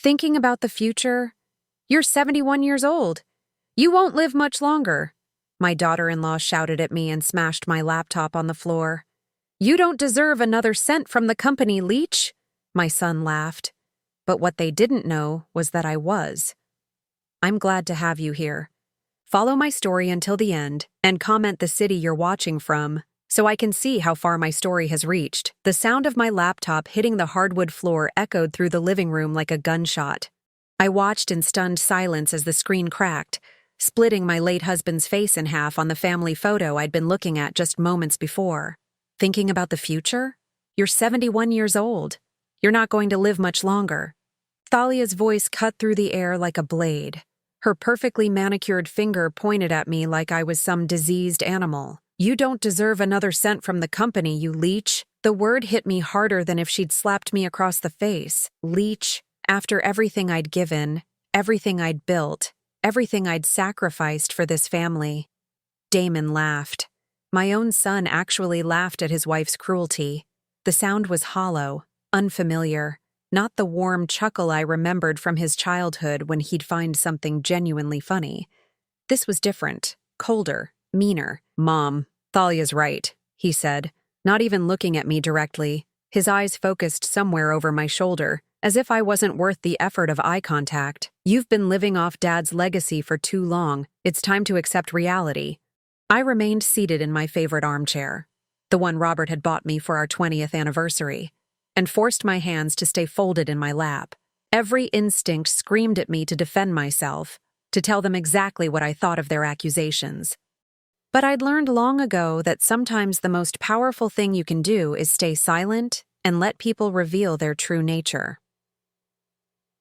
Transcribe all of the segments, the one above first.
Thinking about the future? You're 71 years old. You won't live much longer. My daughter-in-law shouted at me and smashed my laptop on the floor. You don't deserve another cent from the company, Leech. My son laughed. But what they didn't know was that I was. I'm glad to have you here. Follow my story until the end and comment the city you're watching from so I can see how far my story has reached. The sound of my laptop hitting the hardwood floor echoed through the living room like a gunshot. I watched in stunned silence as the screen cracked, splitting my late husband's face in half on the family photo I'd been looking at just moments before. Thinking about the future? You're 71 years old. You're not going to live much longer. Thalia's voice cut through the air like a blade. Her perfectly manicured finger pointed at me like I was some diseased animal. You don't deserve another cent from the company, you leech. The word hit me harder than if she'd slapped me across the face. Leech. After everything I'd given, everything I'd built, everything I'd sacrificed for this family. Damon laughed. My own son actually laughed at his wife's cruelty. The sound was hollow, unfamiliar, not the warm chuckle I remembered from his childhood when he'd find something genuinely funny. This was different, colder, meaner. Mom, Thalia's right, he said, not even looking at me directly, his eyes focused somewhere over my shoulder, as if I wasn't worth the effort of eye contact. You've been living off Dad's legacy for too long. It's time to accept reality. I remained seated in my favorite armchair, the one Robert had bought me for our 20th anniversary, and forced my hands to stay folded in my lap. Every instinct screamed at me to defend myself, to tell them exactly what I thought of their accusations. But I'd learned long ago that sometimes the most powerful thing you can do is stay silent and let people reveal their true nature.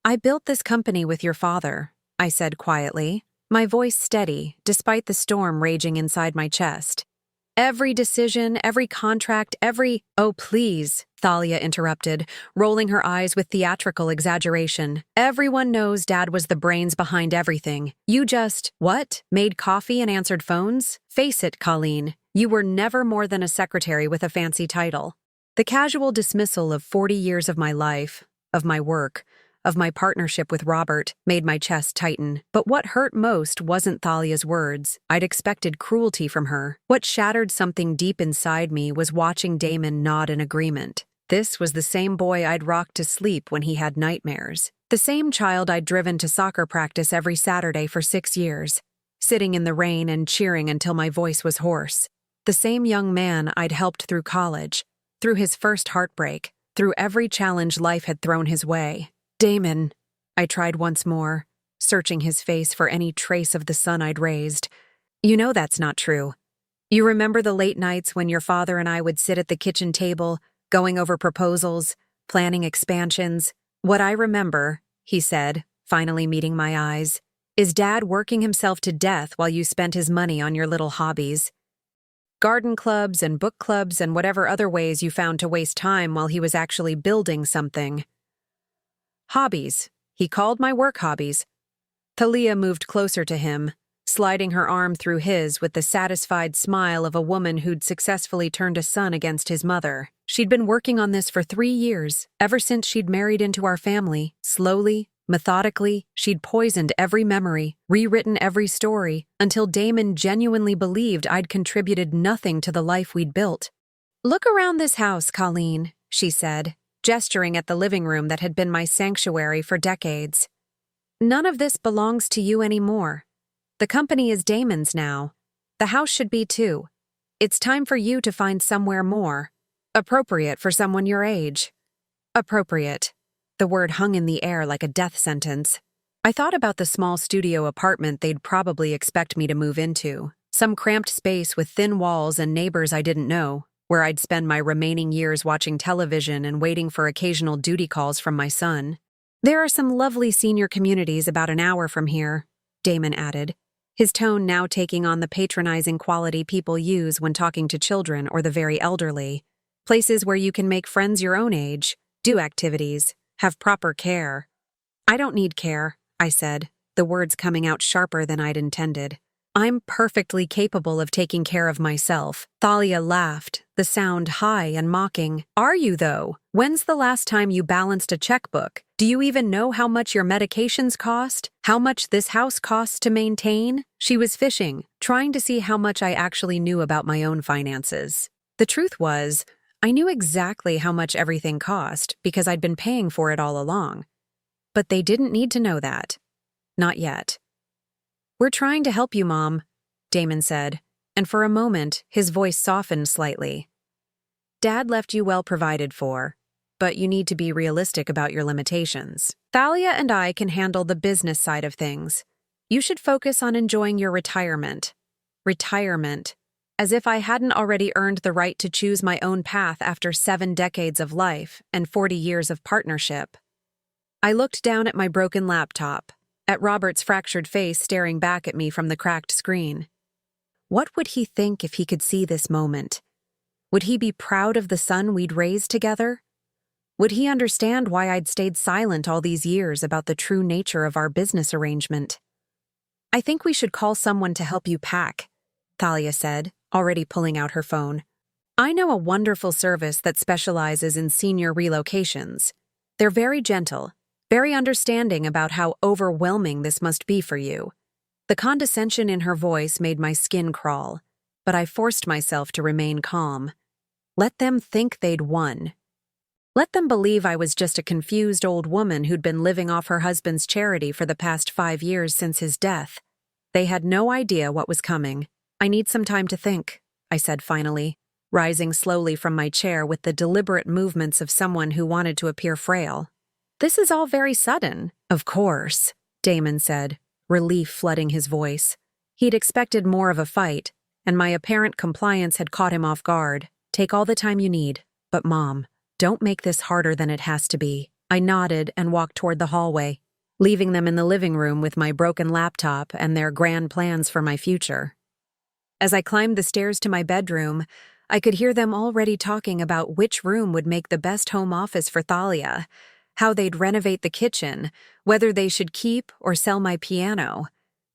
I built this company with your father, I said quietly, my voice steady despite the storm raging inside my chest. Every decision, every contract, every— Oh, please, Thalia interrupted, rolling her eyes with theatrical exaggeration. Everyone knows Dad was the brains behind everything. You just— What? Made coffee and answered phones? Face it, Colleen, you were never more than a secretary with a fancy title. The casual dismissal of 40 years of my life, of my work, of my partnership with Robert made my chest tighten. But what hurt most wasn't Thalia's words. I'd expected cruelty from her. What shattered something deep inside me was watching Damon nod in agreement. This was the same boy I'd rocked to sleep when he had nightmares. The same child I'd driven to soccer practice every Saturday for 6 years, sitting in the rain and cheering until my voice was hoarse. The same young man I'd helped through college, through his first heartbreak, through every challenge life had thrown his way. Damon, I tried once more, searching his face for any trace of the son I'd raised. You know that's not true. You remember the late nights when your father and I would sit at the kitchen table, going over proposals, planning expansions? What I remember, he said, finally meeting my eyes, is Dad working himself to death while you spent his money on your little hobbies. Garden clubs and book clubs and whatever other ways you found to waste time while he was actually building something. Hobbies. He called my work hobbies. Thalia moved closer to him, sliding her arm through his with the satisfied smile of a woman who'd successfully turned a son against his mother. She'd been working on this for 3 years, ever since she'd married into our family. Slowly, methodically, she'd poisoned every memory, rewritten every story, until Damon genuinely believed I'd contributed nothing to the life we'd built. Look around this house, Colleen, she said, gesturing at the living room that had been my sanctuary for decades. None of this belongs to you anymore. The company is Damon's now. The house should be too. It's time for you to find somewhere more appropriate for someone your age. Appropriate. The word hung in the air like a death sentence. I thought about the small studio apartment they'd probably expect me to move into, some cramped space with thin walls and neighbors I didn't know, where I'd spend my remaining years watching television and waiting for occasional duty calls from my son. There are some lovely senior communities about an hour from here, Damon added, his tone now taking on the patronizing quality people use when talking to children or the very elderly. Places where you can make friends your own age, do activities, have proper care. I don't need care, I said, the words coming out sharper than I'd intended. I'm perfectly capable of taking care of myself. Thalia laughed, the sound high and mocking. Are you, though? When's the last time you balanced a checkbook? Do Do you even know how much your medications cost? How much this house costs to maintain? She was fishing, trying to see how much I actually knew about my own finances. The truth was, I knew exactly how much everything cost because I'd been paying for it all along. But they didn't need to know that. Not yet. "We're trying to help you, Mom," Damon said, and for a moment, his voice softened slightly. "Dad left you well provided for, but you need to be realistic about your limitations. Thalia and I can handle the business side of things. You should focus on enjoying your retirement." Retirement. As if I hadn't already earned the right to choose my own path after 7 decades of life and 40 years of partnership. I looked down at my broken laptop, at Robert's fractured face staring back at me from the cracked screen. What would he think if he could see this moment? Would he be proud of the son we'd raised together? Would he understand why I'd stayed silent all these years about the true nature of our business arrangement? "I think we should call someone to help you pack," Thalia said, already pulling out her phone. "I know a wonderful service that specializes in senior relocations. They're very gentle, very understanding about how overwhelming this must be for you." The condescension in her voice made my skin crawl, but I forced myself to remain calm. Let them think they'd won. Let them believe I was just a confused old woman who'd been living off her husband's charity for the past 5 years since his death. They had no idea what was coming. "I need some time to think," I said finally, rising slowly from my chair with the deliberate movements of someone who wanted to appear frail. "This is all very sudden." "Of course," Damon said, relief flooding his voice. He'd expected more of a fight, and my apparent compliance had caught him off guard. "Take all the time you need, but Mom, don't make this harder than it has to be." I nodded and walked toward the hallway, leaving them in the living room with my broken laptop and their grand plans for my future. As I climbed the stairs to my bedroom, I could hear them already talking about which room would make the best home office for Thalia, how they'd renovate the kitchen, whether they should keep or sell my piano,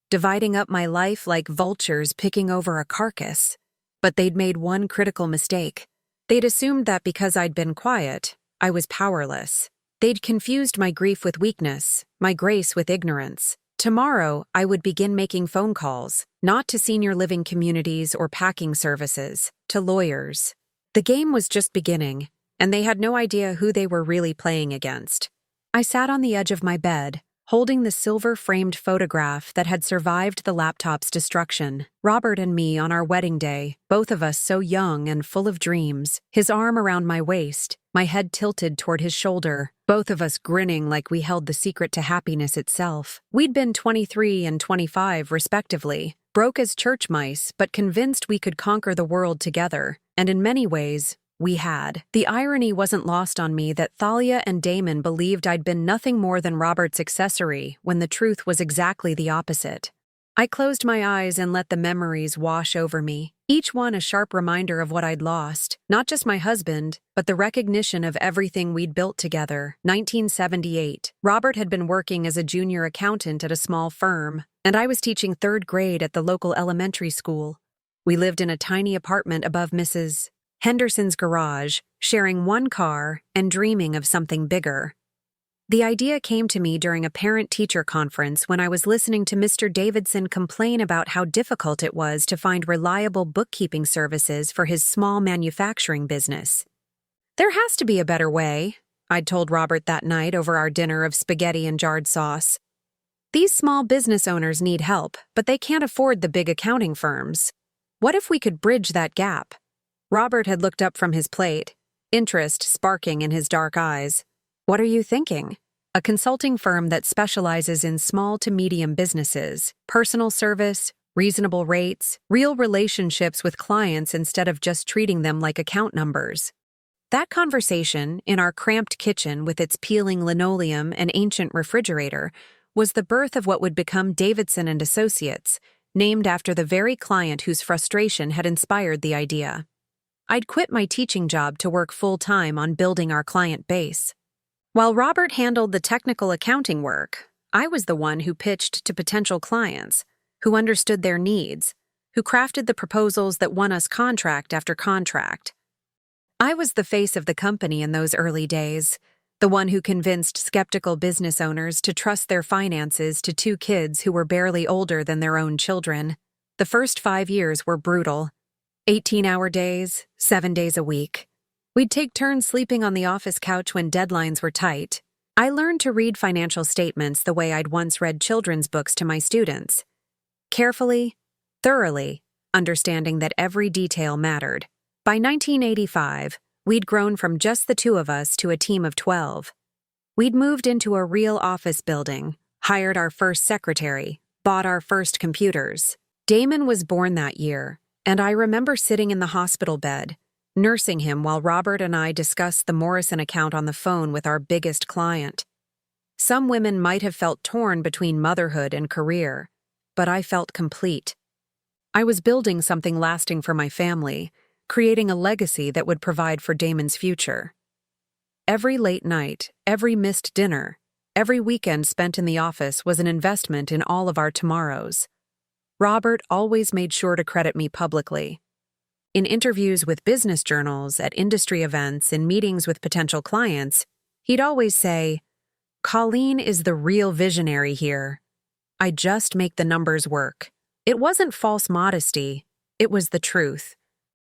dividing up my life like vultures picking over a carcass. But they'd made one critical mistake. They'd assumed that because I'd been quiet, I was powerless. They'd confused my grief with weakness, my grace with ignorance. Tomorrow, I would begin making phone calls, not to senior living communities or packing services, to lawyers. The game was just beginning, and they had no idea who they were really playing against. I sat on the edge of my bed, holding the silver-framed photograph that had survived the laptop's destruction. Robert and me on our wedding day, both of us so young and full of dreams, his arm around my waist, my head tilted toward his shoulder, both of us grinning like we held the secret to happiness itself. We'd been 23 and 25, respectively, broke as church mice, but convinced we could conquer the world together, and in many ways, we had. The irony wasn't lost on me that Thalia and Damon believed I'd been nothing more than Robert's accessory when the truth was exactly the opposite. I closed my eyes and let the memories wash over me, each one a sharp reminder of what I'd lost, not just my husband, but the recognition of everything we'd built together. 1978. Robert had been working as a junior accountant at a small firm, and I was teaching 3rd grade at the local elementary school. We lived in a tiny apartment above Mrs. Henderson's garage, sharing one car and dreaming of something bigger. The idea came to me during a parent-teacher conference when I was listening to Mr. Davidson complain about how difficult it was to find reliable bookkeeping services for his small manufacturing business. "There has to be a better way," I'd told Robert that night over our dinner of spaghetti and jarred sauce. "These small business owners need help, but they can't afford the big accounting firms. What if we could bridge that gap?" Robert had looked up from his plate, interest sparking in his dark eyes. "What are you thinking?" "A consulting firm that specializes in small to medium businesses, personal service, reasonable rates, real relationships with clients instead of just treating them like account numbers." That conversation, in our cramped kitchen with its peeling linoleum and ancient refrigerator, was the birth of what would become Davidson Associates, named after the very client whose frustration had inspired the idea. I'd quit my teaching job to work full-time on building our client base. While Robert handled the technical accounting work, I was the one who pitched to potential clients, who understood their needs, who crafted the proposals that won us contract after contract. I was the face of the company in those early days, The one who convinced skeptical business owners to trust their finances to two kids who were barely older than their own children. The first 5 years were brutal. 18-hour days, 7 days a week. We'd take turns sleeping on the office couch when deadlines were tight. I learned to read financial statements the way I'd once read children's books to my students. Carefully, thoroughly, understanding that every detail mattered. By 1985, we'd grown from just the two of us to a team of 12. We'd moved into a real office building, hired our first secretary, bought our first computers. Damon was born that year, and I remember sitting in the hospital bed, nursing him while Robert and I discussed the Morrison account on the phone with our biggest client. Some women might have felt torn between motherhood and career, but I felt complete. I was building something lasting for my family, creating a legacy that would provide for Damon's future. Every late night, every missed dinner, every weekend spent in the office was an investment in all of our tomorrows. Robert always made sure to credit me publicly. In interviews with business journals, at industry events, in meetings with potential clients, he'd always say, "Colleen is the real visionary here. I just make the numbers work." It wasn't false modesty, it was the truth.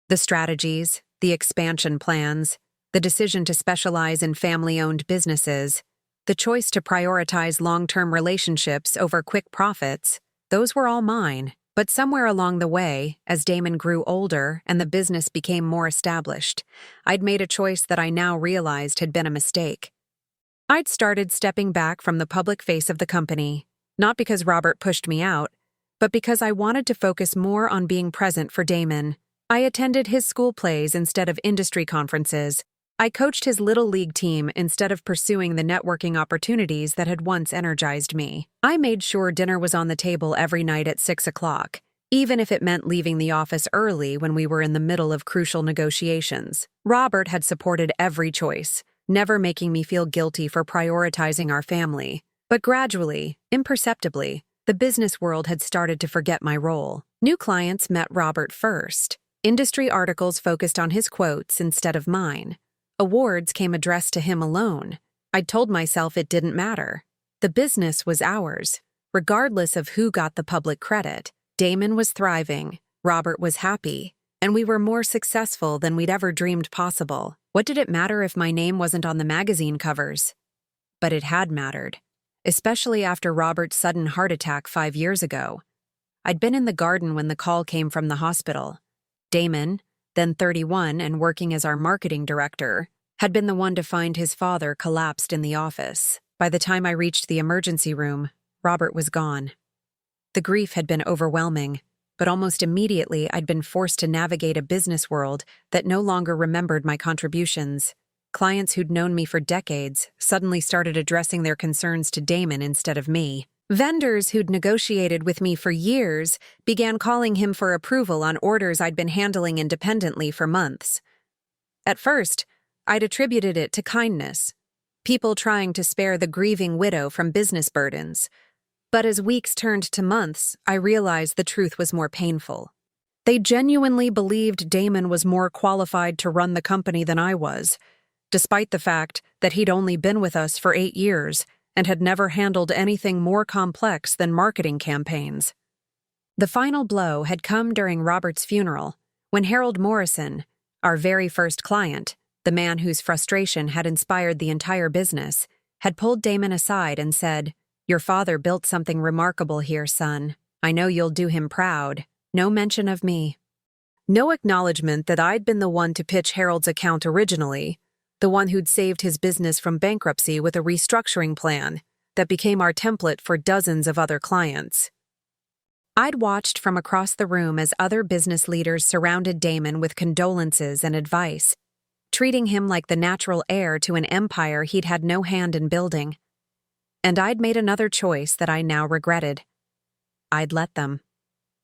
The strategies, the expansion plans, the decision to specialize in family-owned businesses, the choice to prioritize long-term relationships over quick profits, those were all mine. But somewhere along the way, as Damon grew older and the business became more established, I'd made a choice that I now realized had been a mistake. I'd started stepping back from the public face of the company, not because Robert pushed me out, but because I wanted to focus more on being present for Damon. I attended his school plays instead of industry conferences. I coached his little league team instead of pursuing the networking opportunities that had once energized me. I made sure dinner was on the table every night at 6 o'clock, even if it meant leaving the office early when we were in the middle of crucial negotiations. Robert had supported every choice, never making me feel guilty for prioritizing our family. But gradually, imperceptibly, the business world had started to forget my role. New clients met Robert first. Industry articles focused on his quotes instead of mine. Awards came addressed to him alone. I'd told myself it didn't matter. The business was ours, regardless of who got the public credit. Damon was thriving, Robert was happy, and we were more successful than we'd ever dreamed possible. What did it matter if my name wasn't on the magazine covers? But it had mattered, especially after Robert's sudden heart attack 5 years ago. I'd been in the garden when the call came from the hospital. Damon, then 31 and working as our marketing director, had been the one to find his father collapsed in the office. By the time I reached the emergency room, Robert was gone. The grief had been overwhelming, but almost immediately I'd been forced to navigate a business world that no longer remembered my contributions. Clients who'd known me for decades suddenly started addressing their concerns to Damon instead of me. Vendors who'd negotiated with me for years began calling him for approval on orders I'd been handling independently for months. At first, I'd attributed it to kindness, people trying to spare the grieving widow from business burdens. But as weeks turned to months, I realized the truth was more painful. They genuinely believed Damon was more qualified to run the company than I was, despite the fact that he'd only been with us for 8 years and had never handled anything more complex than marketing campaigns. The final blow had come during Robert's funeral, when Harold Morrison, our very first client, the man whose frustration had inspired the entire business, had pulled Damon aside and said, "Your father built something remarkable here, son. I know you'll do him proud. No mention of me." No acknowledgement that I'd been the one to pitch Harold's account originally, the one who'd saved his business from bankruptcy with a restructuring plan that became our template for dozens of other clients. I'd watched from across the room as other business leaders surrounded Damon with condolences and advice, treating him like the natural heir to an empire he'd had no hand in building. And I'd made another choice that I now regretted. I'd let them.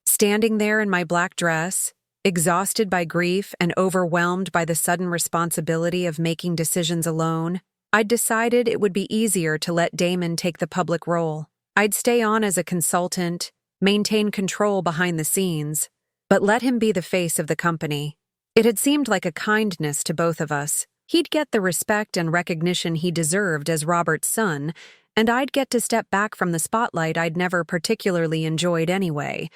Standing there in my black dress, exhausted by grief and overwhelmed by the sudden responsibility of making decisions alone, I'd decided it would be easier to let Damon take the public role. I'd stay on as a consultant, maintain control behind the scenes, but let him be the face of the company. It had seemed like a kindness to both of us, He'd get the respect and recognition he deserved as Robert's son, and I'd get to step back from the spotlight I'd never particularly enjoyed anyway.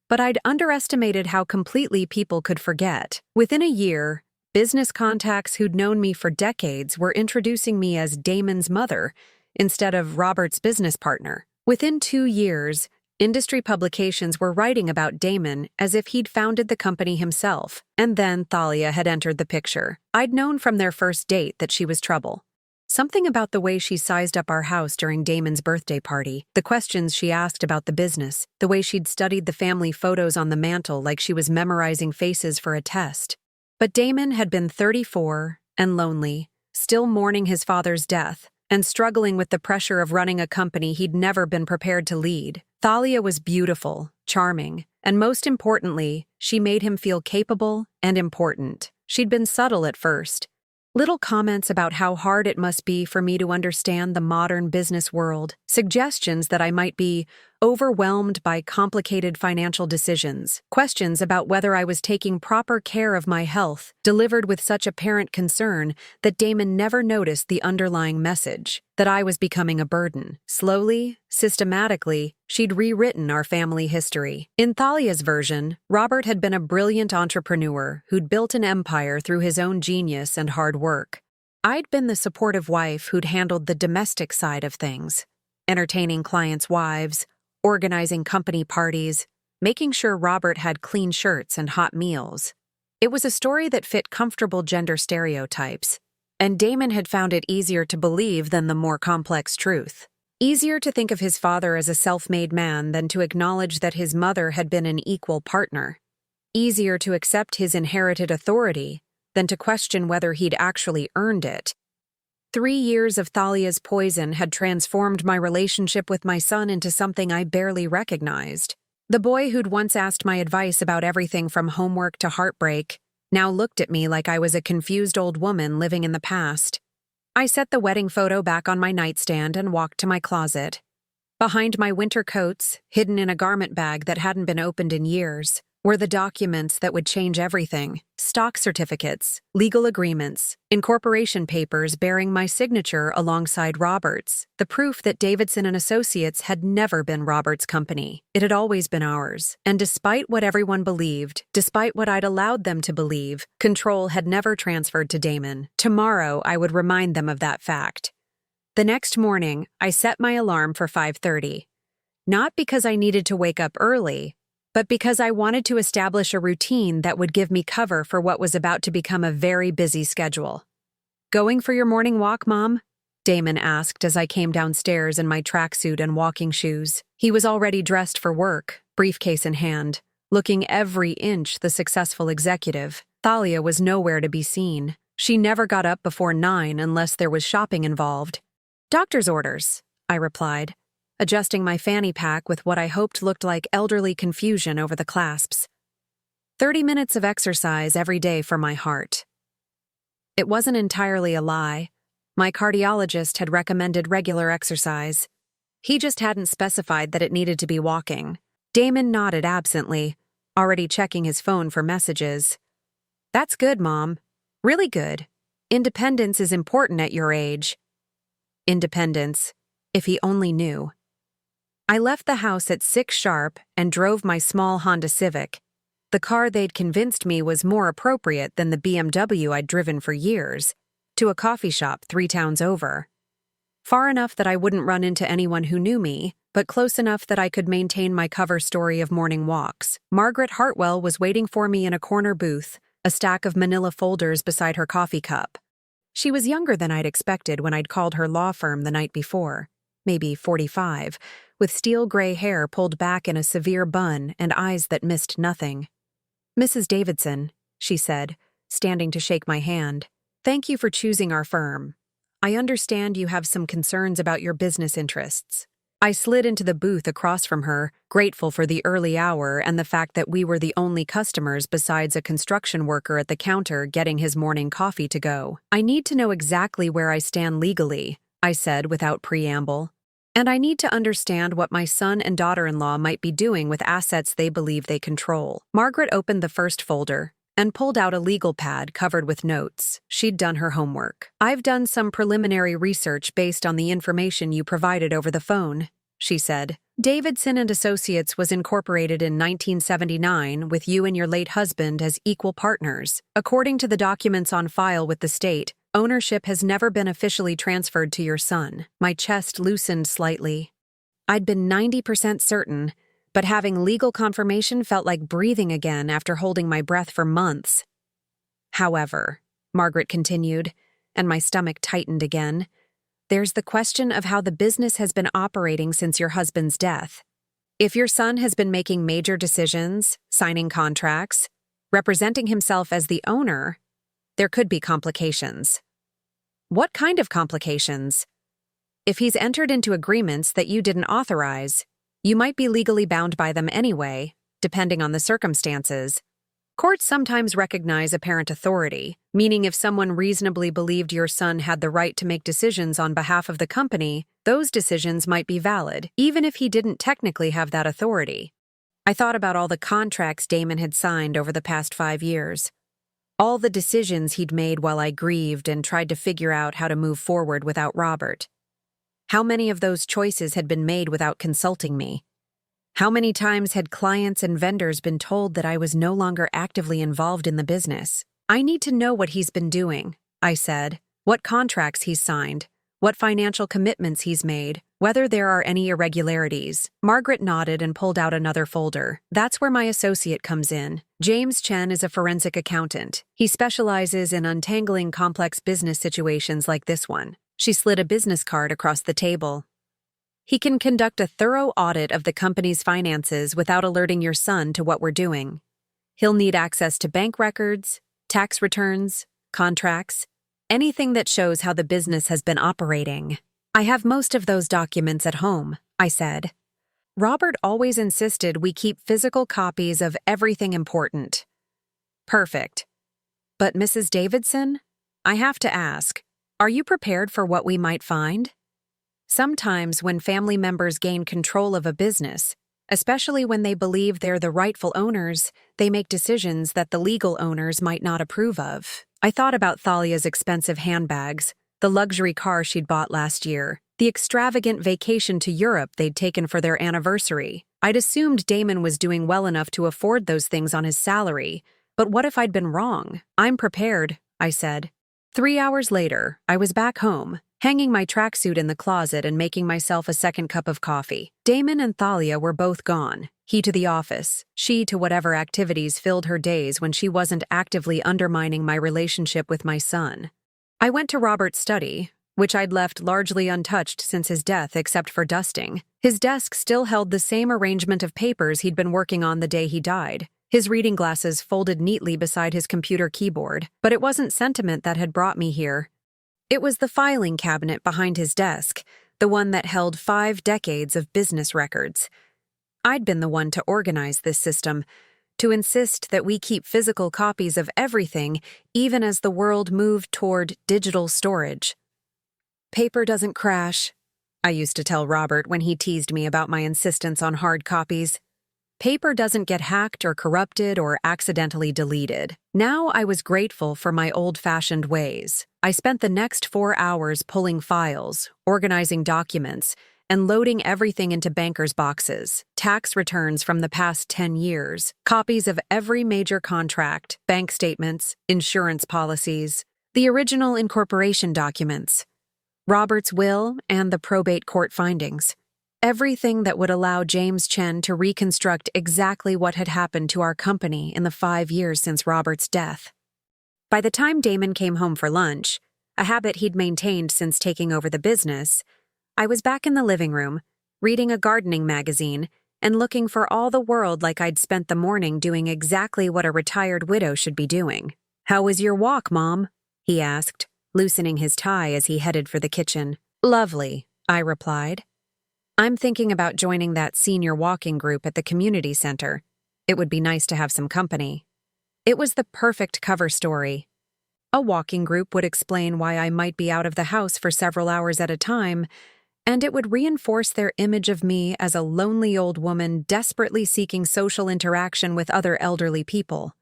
But I'd underestimated how completely people could forget. Within a year, business contacts who'd known me for decades were introducing me as Damon's mother instead of Robert's business partner. Within 2 years, industry publications were writing about Damon as if he'd founded the company himself. And then Thalia had entered the picture. I'd known from their first date that she was trouble. Something about the way she sized up our house during Damon's birthday party, the questions she asked about the business, the way she'd studied the family photos on the mantle like she was memorizing faces for a test. But Damon had been 34 and lonely, still mourning his father's death, and struggling with the pressure of running a company he'd never been prepared to lead. Thalia was beautiful, charming, and most importantly, she made him feel capable and important. She'd been subtle at first. Little comments about how hard it must be for me to understand the modern business world, suggestions that I might be overwhelmed by complicated financial decisions, questions about whether I was taking proper care of my health, delivered with such apparent concern that Damon never noticed the underlying message, that I was becoming a burden. Slowly, systematically, she'd rewritten our family history. In Thalia's version, Robert had been a brilliant entrepreneur who'd built an empire through his own genius and hard work. I'd been the supportive wife who'd handled the domestic side of things, entertaining clients' wives, organizing company parties, making sure Robert had clean shirts and hot meals. It was a story that fit comfortable gender stereotypes, and Damon had found it easier to believe than the more complex truth. Easier to think of his father as a self-made man than to acknowledge that his mother had been an equal partner. Easier to accept his inherited authority than to question whether he'd actually earned it. 3 years of Thalia's poison had transformed my relationship with my son into something I barely recognized. The boy who'd once asked my advice about everything from homework to heartbreak now looked at me like I was a confused old woman living in the past. I set the wedding photo back on my nightstand and walked to my closet. Behind my winter coats, hidden in a garment bag that hadn't been opened in years, were the documents that would change everything: stock certificates, legal agreements, incorporation papers bearing my signature alongside Robert's, the proof that Davidson Associates had never been Robert's company. It had always been ours, and despite what everyone believed, despite what I'd allowed them to believe, control had never transferred to Damon. Tomorrow, I would remind them of that fact. The next morning, I set my alarm for 5:30. Not because I needed to wake up early, but because I wanted to establish a routine that would give me cover for what was about to become a very busy schedule. "Going for your morning walk, Mom?" Damon asked as I came downstairs in my tracksuit and walking shoes. He was already dressed for work, briefcase in hand, looking every inch the successful executive. Thalia was nowhere to be seen. She never got up before 9 unless there was shopping involved. "Doctor's orders," I replied, adjusting my fanny pack with what I hoped looked like elderly confusion over the clasps. 30 minutes of exercise every day for my heart. It wasn't entirely a lie. My cardiologist had recommended regular exercise. He just hadn't specified that it needed to be walking. Damon nodded absently, already checking his phone for messages. "That's good, Mom. Really good. Independence is important at your age." Independence, if he only knew. I left the house at 6 sharp and drove my small Honda Civic. The car they'd convinced me was more appropriate than the BMW I'd driven for years, to a coffee shop 3 towns over. Far enough that I wouldn't run into anyone who knew me, but close enough that I could maintain my cover story of morning walks. Margaret Hartwell was waiting for me in a corner booth, a stack of manila folders beside her coffee cup. She was younger than I'd expected when I'd called her law firm the night before, maybe 45, with steel gray hair pulled back in a severe bun and eyes that missed nothing. "Mrs. Davidson," she said, standing to shake my hand, "thank you for choosing our firm. I understand you have some concerns about your business interests." I slid into the booth across from her, grateful for the early hour and the fact that we were the only customers besides a construction worker at the counter getting his morning coffee to go. "I need to know exactly where I stand legally," I said without preamble. "And I need to understand what my son and daughter-in-law might be doing with assets they believe they control." Margaret opened the first folder, and pulled out a legal pad covered with notes. She'd done her homework. "I've done some preliminary research based on the information you provided over the phone," she said. "Davidson Associates was incorporated in 1979 with you and your late husband as equal partners. According to the documents on file with the state, ownership has never been officially transferred to your son." My chest loosened slightly. I'd been 90% certain, but having legal confirmation felt like breathing again after holding my breath for months. "However," Margaret continued, and my stomach tightened again, "there's the question of how the business has been operating since your husband's death. If your son has been making major decisions, signing contracts, representing himself as the owner, there could be complications." "What kind of complications?" "If he's entered into agreements that you didn't authorize, you might be legally bound by them anyway, depending on the circumstances. Courts sometimes recognize apparent authority, meaning if someone reasonably believed your son had the right to make decisions on behalf of the company, those decisions might be valid, even if he didn't technically have that authority." I thought about all the contracts Damon had signed over the past 5 years. All the decisions he'd made while I grieved and tried to figure out how to move forward without Robert. How many of those choices had been made without consulting me? How many times had clients and vendors been told that I was no longer actively involved in the business? "I need to know what he's been doing," I said. "What contracts he's signed, what financial commitments he's made, whether there are any irregularities." Margaret nodded and pulled out another folder. "That's where my associate comes in. James Chen is a forensic accountant. He specializes in untangling complex business situations like this one." She slid a business card across the table. "He can conduct a thorough audit of the company's finances without alerting your son to what we're doing. He'll need access to bank records, tax returns, contracts, anything that shows how the business has been operating." "I have most of those documents at home," I said. "Robert always insisted we keep physical copies of everything important." "Perfect. But Mrs. Davidson, I have to ask, are you prepared for what we might find? Sometimes when family members gain control of a business, especially when they believe they're the rightful owners, they make decisions that the legal owners might not approve of." I thought about Thalia's expensive handbags, the luxury car she'd bought last year, the extravagant vacation to Europe they'd taken for their anniversary. I'd assumed Damon was doing well enough to afford those things on his salary, but what if I'd been wrong? "I'm prepared," I said. 3 hours later, I was back home, hanging my tracksuit in the closet and making myself a second cup of coffee. Damon and Thalia were both gone, he to the office, she to whatever activities filled her days when she wasn't actively undermining my relationship with my son. I went to Robert's study, which I'd left largely untouched since his death except for dusting. His desk still held the same arrangement of papers he'd been working on the day he died. His reading glasses folded neatly beside his computer keyboard, but it wasn't sentiment that had brought me here. It was the filing cabinet behind his desk, the one that held 5 decades of business records. I'd been the one to organize this system, to insist that we keep physical copies of everything, even as the world moved toward digital storage. "Paper doesn't crash," I used to tell Robert when he teased me about my insistence on hard copies. "Paper doesn't get hacked or corrupted or accidentally deleted." Now I was grateful for my old-fashioned ways. I spent the next 4 hours pulling files, organizing documents, and loading everything into bankers' boxes, tax returns from the past 10 years, copies of every major contract, bank statements, insurance policies, the original incorporation documents, Robert's will, and the probate court findings. Everything that would allow James Chen to reconstruct exactly what had happened to our company in the 5 years since Robert's death. By the time Damon came home for lunch, a habit he'd maintained since taking over the business, I was back in the living room, reading a gardening magazine and looking for all the world like I'd spent the morning doing exactly what a retired widow should be doing. "How was your walk, Mom?" he asked, loosening his tie as he headed for the kitchen. "Lovely," I replied. "I'm thinking about joining that senior walking group at the community center. It would be nice to have some company." It was the perfect cover story. A walking group would explain why I might be out of the house for several hours at a time, and it would reinforce their image of me as a lonely old woman desperately seeking social interaction with other elderly people.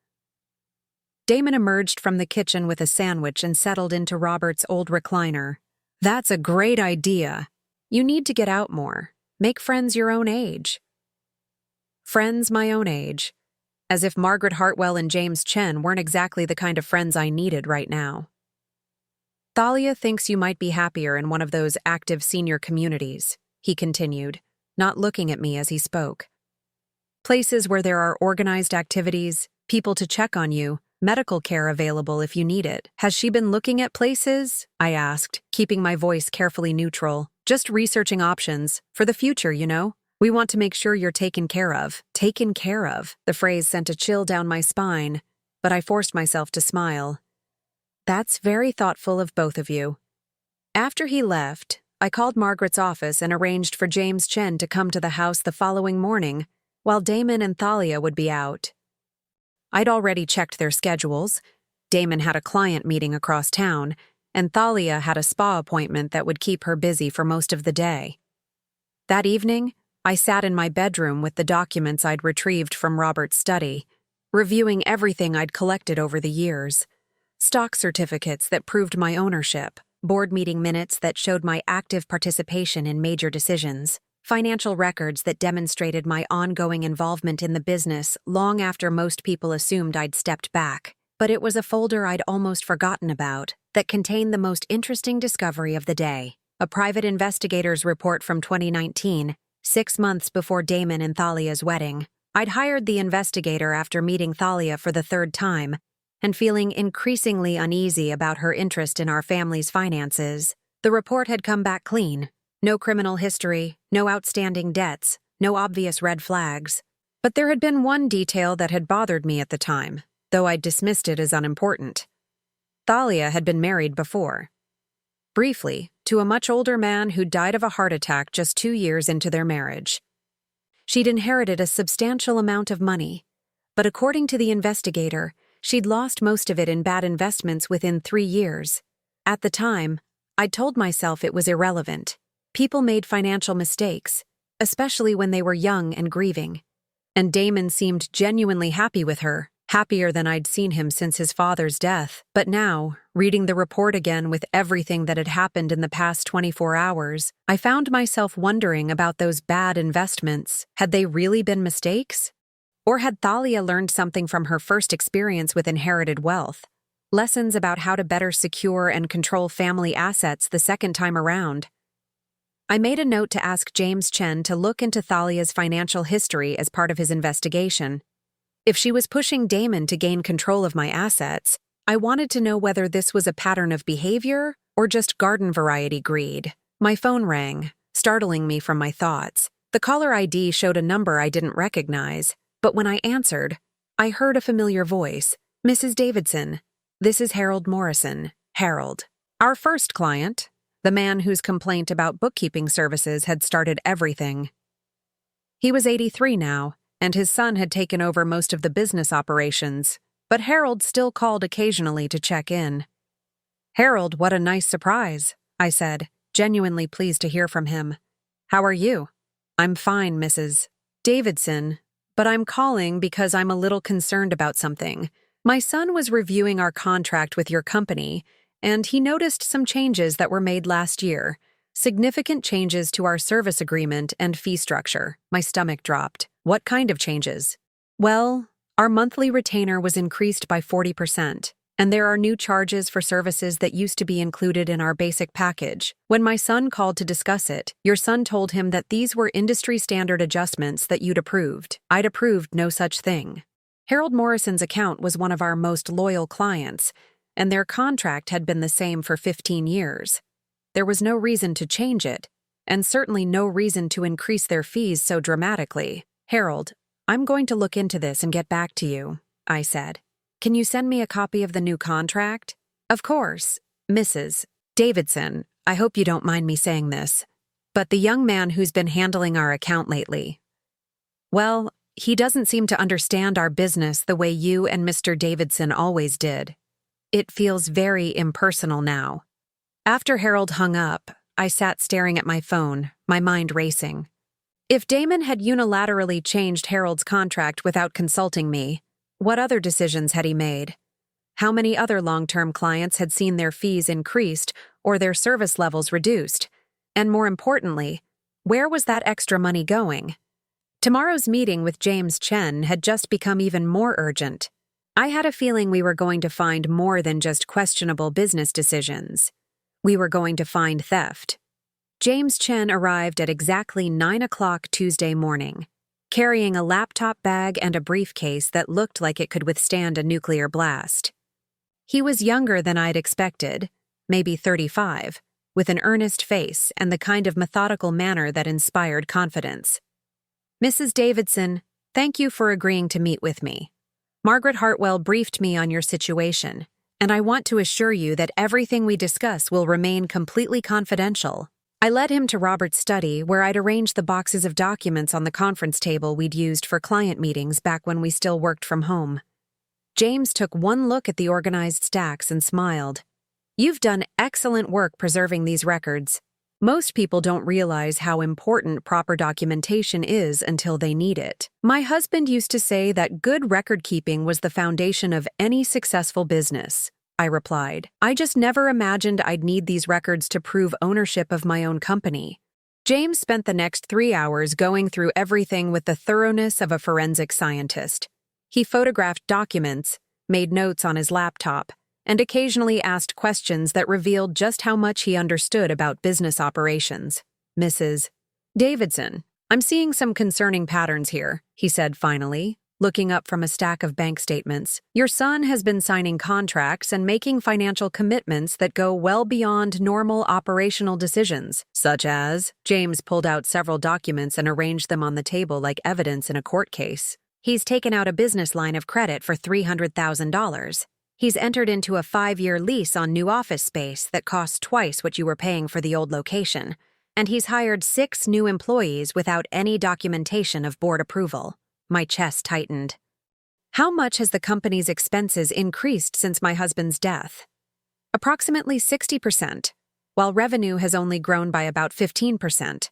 Damon emerged from the kitchen with a sandwich and settled into Robert's old recliner. That's a great idea. You need to get out more. Make friends your own age. Friends my own age. As if Margaret Hartwell and James Chen weren't exactly the kind of friends I needed right now. Thalia thinks you might be happier in one of those active senior communities, he continued, not looking at me as he spoke. Places where there are organized activities, people to check on you, medical care available if you need it. Has she been looking at places? I asked, keeping my voice carefully neutral. Just researching options. For the future, you know? We want to make sure you're taken care of. Taken care of. The phrase sent a chill down my spine, but I forced myself to smile. That's very thoughtful of both of you. After he left, I called Margaret's office and arranged for James Chen to come to the house the following morning, while Damon and Thalia would be out. I'd already checked their schedules. Damon had a client meeting across town, and Thalia had a spa appointment that would keep her busy for most of the day. That evening, I sat in my bedroom with the documents I'd retrieved from Robert's study, reviewing everything I'd collected over the years. Stock certificates that proved my ownership, board meeting minutes that showed my active participation in major decisions, financial records that demonstrated my ongoing involvement in the business long after most people assumed I'd stepped back. But it was a folder I'd almost forgotten about that contained the most interesting discovery of the day, a private investigator's report from 2019, 6 months before Damon and Thalia's wedding. I'd hired the investigator after meeting Thalia for the third time and feeling increasingly uneasy about her interest in our family's finances. The report had come back clean. No criminal history, no outstanding debts, no obvious red flags. But there had been one detail that had bothered me at the time, though I'd dismissed it as unimportant. Thalia had been married before. Briefly, to a much older man who died of a heart attack just 2 years into their marriage. She'd inherited a substantial amount of money, but according to the investigator, she'd lost most of it in bad investments within 3 years. At the time, I'd told myself it was irrelevant. People made financial mistakes, especially when they were young and grieving. And Damon seemed genuinely happy with her, happier than I'd seen him since his father's death. But now, reading the report again with everything that had happened in the past 24 hours, I found myself wondering about those bad investments. Had they really been mistakes? Or had Thalia learned something from her first experience with inherited wealth? Lessons about how to better secure and control family assets the second time around. I made a note to ask James Chen to look into Thalia's financial history as part of his investigation. If she was pushing Damon to gain control of my assets, I wanted to know whether this was a pattern of behavior or just garden-variety greed. My phone rang, startling me from my thoughts. The caller ID showed a number I didn't recognize. But when I answered, I heard a familiar voice. Mrs. Davidson, this is Harold Morrison. Harold. Our first client, the man whose complaint about bookkeeping services had started everything. He was 83 now, and his son had taken over most of the business operations, but Harold still called occasionally to check in. Harold, what a nice surprise, I said, genuinely pleased to hear from him. How are you? I'm fine, Mrs. Davidson. But I'm calling because I'm a little concerned about something. My son was reviewing our contract with your company, and he noticed some changes that were made last year. Significant changes to our service agreement and fee structure. My stomach dropped. What kind of changes? Well, our monthly retainer was increased by 40%, and there are new charges for services that used to be included in our basic package. When my son called to discuss it, your son told him that these were industry-standard adjustments that you'd approved. I'd approved no such thing. Harold Morrison's account was one of our most loyal clients, and their contract had been the same for 15 years. There was no reason to change it, and certainly no reason to increase their fees so dramatically. Harold, I'm going to look into this and get back to you, I said. Can you send me a copy of the new contract? Of course, Mrs. Davidson. I hope you don't mind me saying this, but the young man who's been handling our account lately, well, he doesn't seem to understand our business the way you and Mr. Davidson always did. It feels very impersonal now. After Harold hung up, I sat staring at my phone, my mind racing. If Damon had unilaterally changed Harold's contract without consulting me, what other decisions had he made? How many other long-term clients had seen their fees increased or their service levels reduced? And more importantly, where was that extra money going? Tomorrow's meeting with James Chen had just become even more urgent. I had a feeling we were going to find more than just questionable business decisions. We were going to find theft. James Chen arrived at exactly 9 o'clock Tuesday morning, carrying a laptop bag and a briefcase that looked like it could withstand a nuclear blast. He was younger than I'd expected, maybe 35, with an earnest face and the kind of methodical manner that inspired confidence. "Mrs. Davidson, thank you for agreeing to meet with me. Margaret Hartwell briefed me on your situation, and I want to assure you that everything we discuss will remain completely confidential." I led him to Robert's study, where I'd arranged the boxes of documents on the conference table we'd used for client meetings back when we still worked from home. James took one look at the organized stacks and smiled. "You've done excellent work preserving these records. Most people don't realize how important proper documentation is until they need it. My husband used to say that good record-keeping was the foundation of any successful business," I replied. "I just never imagined I'd need these records to prove ownership of my own company." James spent the next 3 hours going through everything with the thoroughness of a forensic scientist. He photographed documents, made notes on his laptop, and occasionally asked questions that revealed just how much he understood about business operations. "Mrs. Davidson, I'm seeing some concerning patterns here," he said finally, looking up from a stack of bank statements. "Your son has been signing contracts and making financial commitments that go well beyond normal operational decisions, such as—" James pulled out several documents and arranged them on the table like evidence in a court case. "He's taken out a business line of credit for $300,000. He's entered into a 5-year lease on new office space that costs twice what you were paying for the old location, and he's hired 6 new employees without any documentation of board approval." My chest tightened. "How much has the company's expenses increased since my husband's death?" "Approximately 60%, while revenue has only grown by about 15%.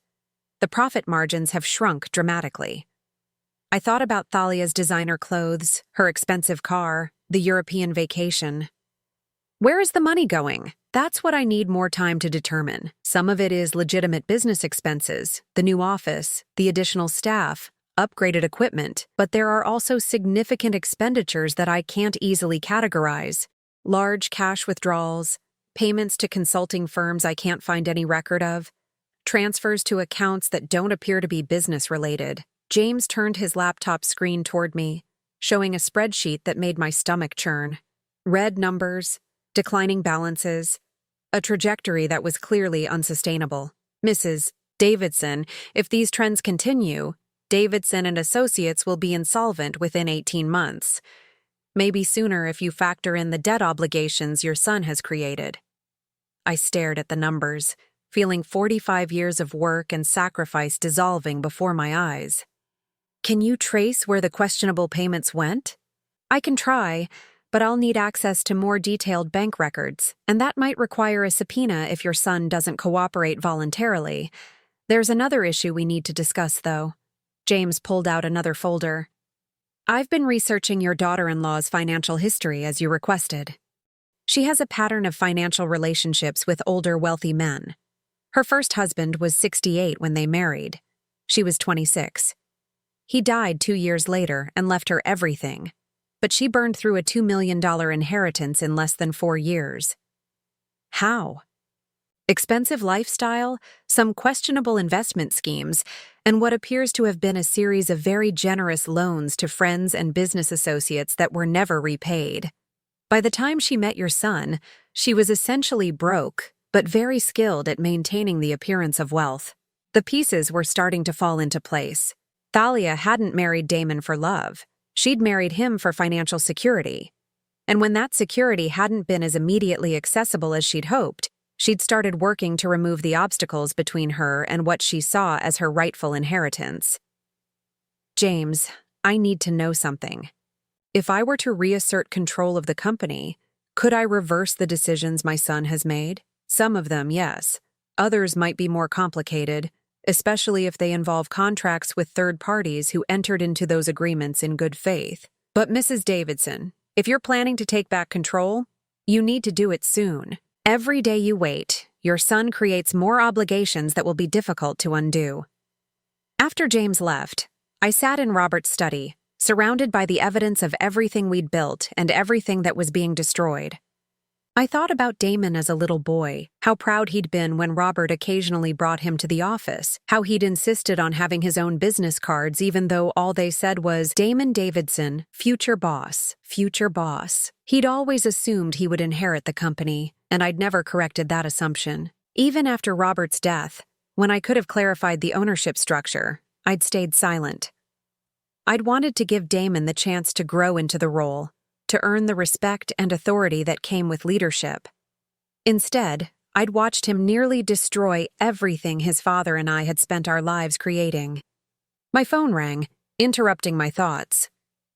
The profit margins have shrunk dramatically." I thought about Thalia's designer clothes, her expensive car, the European vacation. "Where is the money going?" "That's what I need more time to determine. Some of it is legitimate business expenses, the new office, the additional staff, upgraded equipment, but there are also significant expenditures that I can't easily categorize. Large cash withdrawals, payments to consulting firms I can't find any record of, transfers to accounts that don't appear to be business-related." James turned his laptop screen toward me, showing a spreadsheet that made my stomach churn. Red numbers, declining balances, a trajectory that was clearly unsustainable. "Mrs. Davidson, if these trends continue, Davidson Associates will be insolvent within 18 months. Maybe sooner if you factor in the debt obligations your son has created." I stared at the numbers, feeling 45 years of work and sacrifice dissolving before my eyes. "Can you trace where the questionable payments went?" "I can try, but I'll need access to more detailed bank records, and that might require a subpoena if your son doesn't cooperate voluntarily. There's another issue we need to discuss, though." James pulled out another folder. "I've been researching your daughter-in-law's financial history as you requested. She has a pattern of financial relationships with older, wealthy men. Her first husband was 68 when they married. She was 26. He died 2 years later and left her everything, but she burned through a $2 million inheritance in less than 4 years. How? Expensive lifestyle, some questionable investment schemes, and what appears to have been a series of very generous loans to friends and business associates that were never repaid. By the time she met your son, she was essentially broke, but very skilled at maintaining the appearance of wealth. The pieces were starting to fall into place. Thalia hadn't married Damon for love. She'd married him for financial security. And when that security hadn't been as immediately accessible as she'd hoped, she'd started working to remove the obstacles between her and what she saw as her rightful inheritance. "James, I need to know something. If I were to reassert control of the company, could I reverse the decisions my son has made? Some of them, yes. Others might be more complicated, especially if they involve contracts with third parties who entered into those agreements in good faith. But Mrs. Davidson, If you're planning to take back control, you need to do it soon. Every day you wait, your son creates more obligations that will be difficult to undo. After James left, I sat in Robert's study, surrounded by the evidence of everything we'd built and everything that was being destroyed. I thought about Damon as a little boy, how proud he'd been when Robert occasionally brought him to the office, how he'd insisted on having his own business cards even though all they said was, Damon Davidson, future boss, future boss. He'd always assumed he would inherit the company, and I'd never corrected that assumption. Even after Robert's death, when I could have clarified the ownership structure, I'd stayed silent. I'd wanted to give Damon the chance to grow into the role, to earn the respect and authority that came with leadership. Instead, I'd watched him nearly destroy everything his father and I had spent our lives creating. My phone rang, interrupting my thoughts.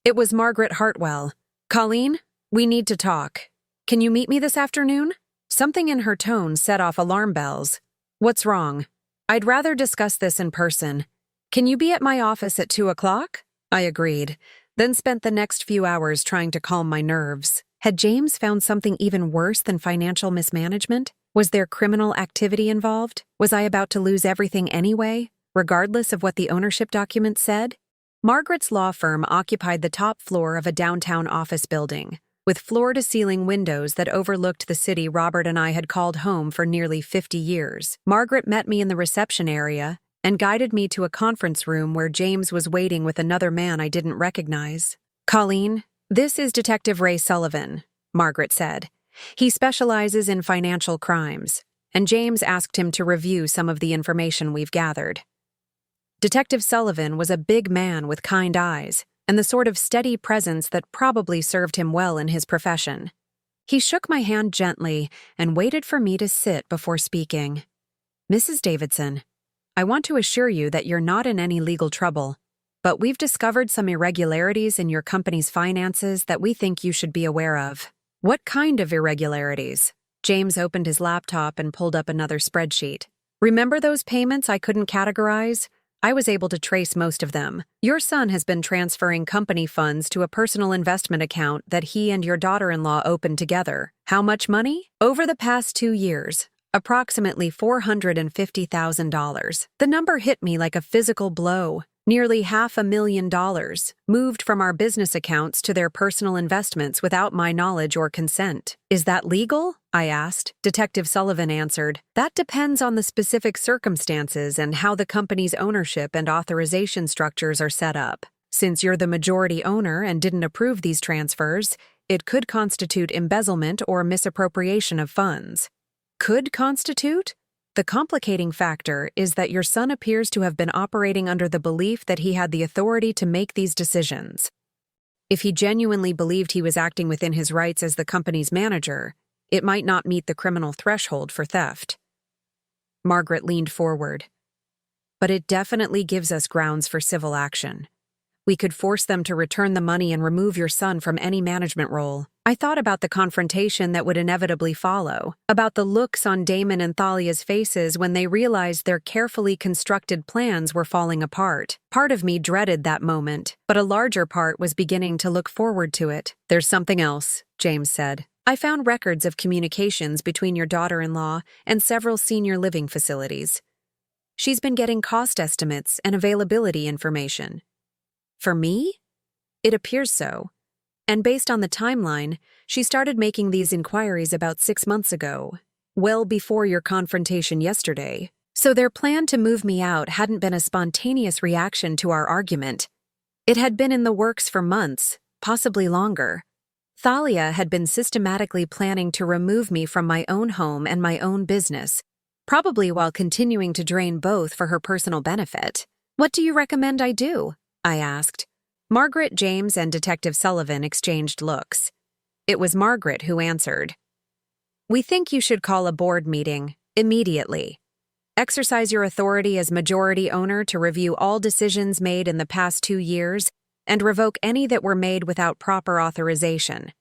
It was Margaret Hartwell. Colleen, we need to talk. Can you meet me this afternoon? Something in her tone set off alarm bells. What's wrong? I'd rather discuss this in person. Can you be at my office at 2 o'clock? I agreed, then spent the next few hours trying to calm my nerves. Had James found something even worse than financial mismanagement? Was there criminal activity involved? Was I about to lose everything anyway, regardless of what the ownership document said? Margaret's law firm occupied the top floor of a downtown office building, with floor-to-ceiling windows that overlooked the city Robert and I had called home for nearly 50 years. Margaret met me in the reception area and guided me to a conference room where James was waiting with another man I didn't recognize. Colleen, this is Detective Ray Sullivan, Margaret said. He specializes in financial crimes, and James asked him to review some of the information we've gathered. Detective Sullivan was a big man with kind eyes and the sort of steady presence that probably served him well in his profession. He shook my hand gently and waited for me to sit before speaking. Mrs. Davidson, I want to assure you that you're not in any legal trouble, but we've discovered some irregularities in your company's finances that we think you should be aware of. What kind of irregularities? James opened his laptop and pulled up another spreadsheet. Remember those payments I couldn't categorize? I was able to trace most of them. Your son has been transferring company funds to a personal investment account that he and your daughter-in-law opened together. How much money? Over the past 2 years. Approximately $450,000. The number hit me like a physical blow. Nearly $500,000 moved from our business accounts to their personal investments without my knowledge or consent. Is that legal? I asked. Detective Sullivan answered, that depends on the specific circumstances and how the company's ownership and authorization structures are set up. Since you're the majority owner and didn't approve these transfers, it could constitute embezzlement or misappropriation of funds. Could constitute? The complicating factor is that your son appears to have been operating under the belief that he had the authority to make these decisions. If he genuinely believed he was acting within his rights as the company's manager, it might not meet the criminal threshold for theft. Margaret leaned forward. But it definitely gives us grounds for civil action. We could force them to return the money and remove your son from any management role. I thought about the confrontation that would inevitably follow, about the looks on Damon and Thalia's faces when they realized their carefully constructed plans were falling apart. Part of me dreaded that moment, but a larger part was beginning to look forward to it. There's something else, James said. I found records of communications between your daughter-in-law and several senior living facilities. She's been getting cost estimates and availability information. For me? It appears so. And based on the timeline, she started making these inquiries about 6 months ago, well before your confrontation yesterday. So their plan to move me out hadn't been a spontaneous reaction to our argument. It had been in the works for months, possibly longer. Thalia had been systematically planning to remove me from my own home and my own business, probably while continuing to drain both for her personal benefit. What do you recommend I do? I asked. Margaret, James, and Detective Sullivan exchanged looks. It was Margaret who answered. We think you should call a board meeting, immediately. Exercise your authority as majority owner to review all decisions made in the past 2 years and revoke any that were made without proper authorization.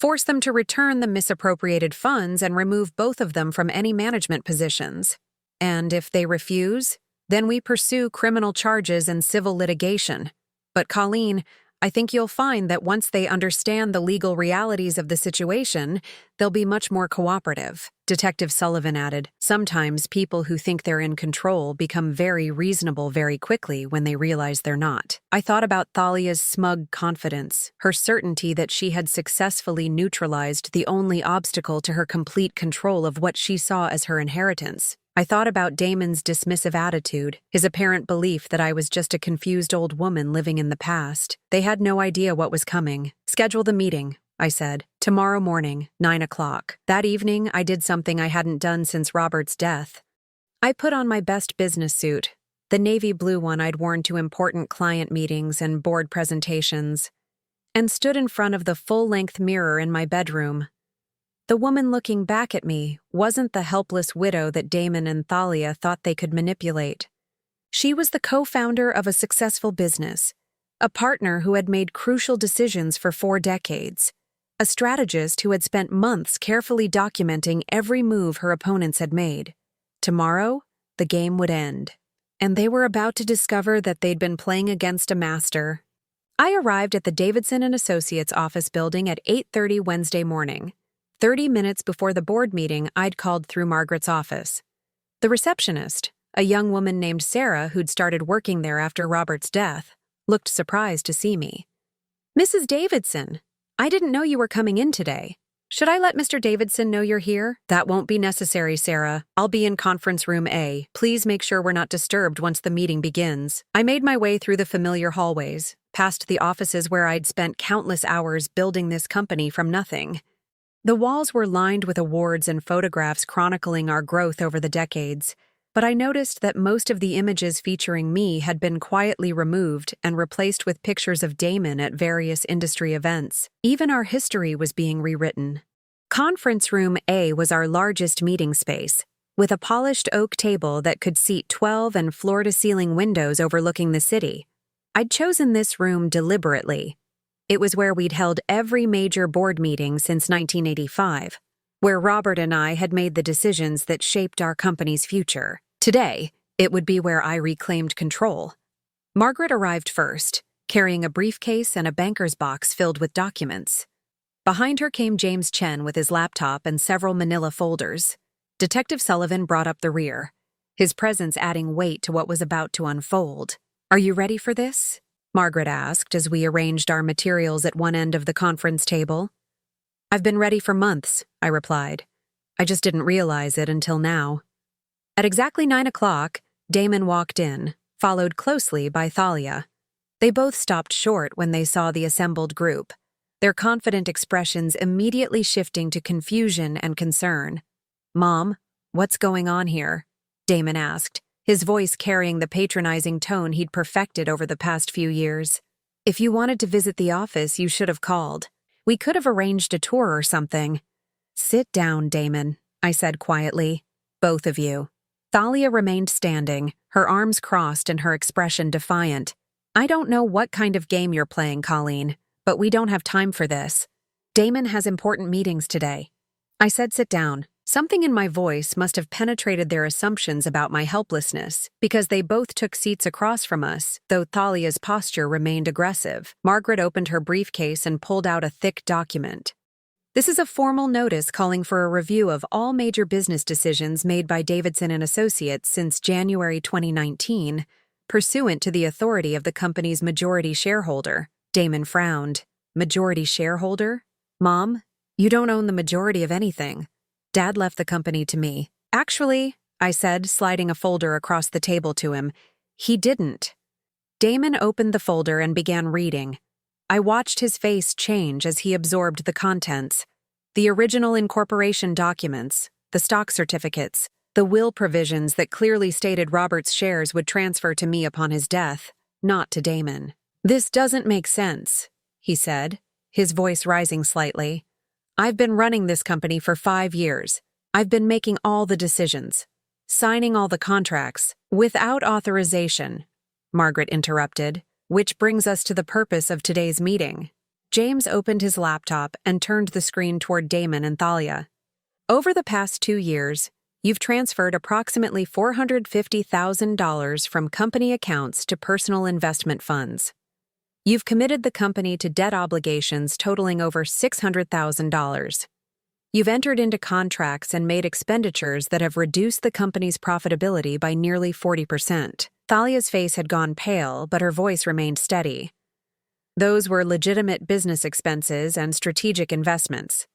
Force them to return the misappropriated funds and remove both of them from any management positions. And if they refuse, then we pursue criminal charges and civil litigation. But Colleen, I think you'll find that once they understand the legal realities of the situation, they'll be much more cooperative. Detective Sullivan added, sometimes people who think they're in control become very reasonable very quickly when they realize they're not. I thought about Thalia's smug confidence, her certainty that she had successfully neutralized the only obstacle to her complete control of what she saw as her inheritance. I thought about Damon's dismissive attitude, his apparent belief that I was just a confused old woman living in the past. They had no idea what was coming. Schedule the meeting, I said. Tomorrow morning, 9 o'clock. That evening, I did something I hadn't done since Robert's death. I put on my best business suit, the navy blue one I'd worn to important client meetings and board presentations, and stood in front of the full-length mirror in my bedroom. The woman looking back at me wasn't the helpless widow that Damon and Thalia thought they could manipulate. She was the co-founder of a successful business, a partner who had made crucial decisions for 4 decades, a strategist who had spent months carefully documenting every move her opponents had made. Tomorrow, the game would end, and they were about to discover that they'd been playing against a master. I arrived at the Davidson Associates office building at 8:30 Wednesday morning. 30 minutes before the board meeting, I'd called through Margaret's office. The receptionist, a young woman named Sarah who'd started working there after Robert's death, looked surprised to see me. Mrs. Davidson, I didn't know you were coming in today. Should I let Mr. Davidson know you're here? That won't be necessary, Sarah. I'll be in conference room A. Please make sure we're not disturbed once the meeting begins. I made my way through the familiar hallways, past the offices where I'd spent countless hours building this company from nothing. The walls were lined with awards and photographs chronicling our growth over the decades, but I noticed that most of the images featuring me had been quietly removed and replaced with pictures of Damon at various industry events. Even our history was being rewritten. Conference Room A was our largest meeting space, with a polished oak table that could seat 12 and floor-to-ceiling windows overlooking the city. I'd chosen this room deliberately. It was where we'd held every major board meeting since 1985, where Robert and I had made the decisions that shaped our company's future. Today, it would be where I reclaimed control. Margaret arrived first, carrying a briefcase and a banker's box filled with documents. Behind her came James Chen with his laptop and several manila folders. Detective Sullivan brought up the rear, his presence adding weight to what was about to unfold. Are you ready for this? Margaret asked as we arranged our materials at one end of the conference table. I've been ready for months, I replied. I just didn't realize it until now. At exactly 9 o'clock, Damon walked in, followed closely by Thalia. They both stopped short when they saw the assembled group, their confident expressions immediately shifting to confusion and concern. Mom, what's going on here? Damon asked, his voice carrying the patronizing tone he'd perfected over the past few years. If you wanted to visit the office, you should have called. We could have arranged a tour or something. Sit down, Damon, I said quietly. Both of you. Thalia remained standing, her arms crossed and her expression defiant. I don't know what kind of game you're playing, Colleen, but we don't have time for this. Damon has important meetings today. I said sit down. Something in my voice must have penetrated their assumptions about my helplessness, because they both took seats across from us, though Thalia's posture remained aggressive. Margaret opened her briefcase and pulled out a thick document. This is a formal notice calling for a review of all major business decisions made by Davidson Associates since January 2019, pursuant to the authority of the company's majority shareholder. Damon frowned. Majority shareholder? Mom, you don't own the majority of anything. Dad left the company to me. Actually, I said, sliding a folder across the table to him, he didn't. Damon opened the folder and began reading. I watched his face change as he absorbed the contents. The original incorporation documents, the stock certificates, the will provisions that clearly stated Robert's shares would transfer to me upon his death, not to Damon. This doesn't make sense, he said, his voice rising slightly. I've been running this company for 5 years. I've been making all the decisions, signing all the contracts, without authorization, Margaret interrupted, which brings us to the purpose of today's meeting. James opened his laptop and turned the screen toward Damon and Thalia. Over the past 2 years, you've transferred approximately $450,000 from company accounts to personal investment funds. You've committed the company to debt obligations totaling over $600,000. You've entered into contracts and made expenditures that have reduced the company's profitability by nearly 40%. Thalia's face had gone pale, but her voice remained steady. Those were legitimate business expenses and strategic investments.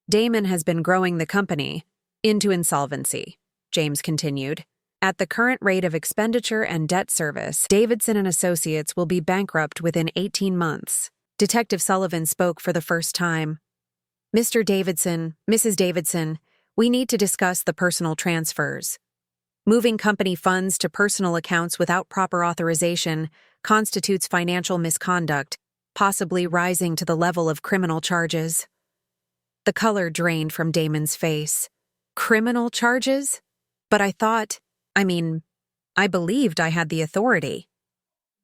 Damon has been growing the company into insolvency, James continued. At the current rate of expenditure and debt service, Davidson Associates will be bankrupt within 18 months. Detective Sullivan spoke for the first time. Mr. Davidson, Mrs. Davidson, we need to discuss the personal transfers. Moving company funds to personal accounts without proper authorization constitutes financial misconduct, possibly rising to the level of criminal charges. The color drained from Damon's face. Criminal charges? But I believed I had the authority.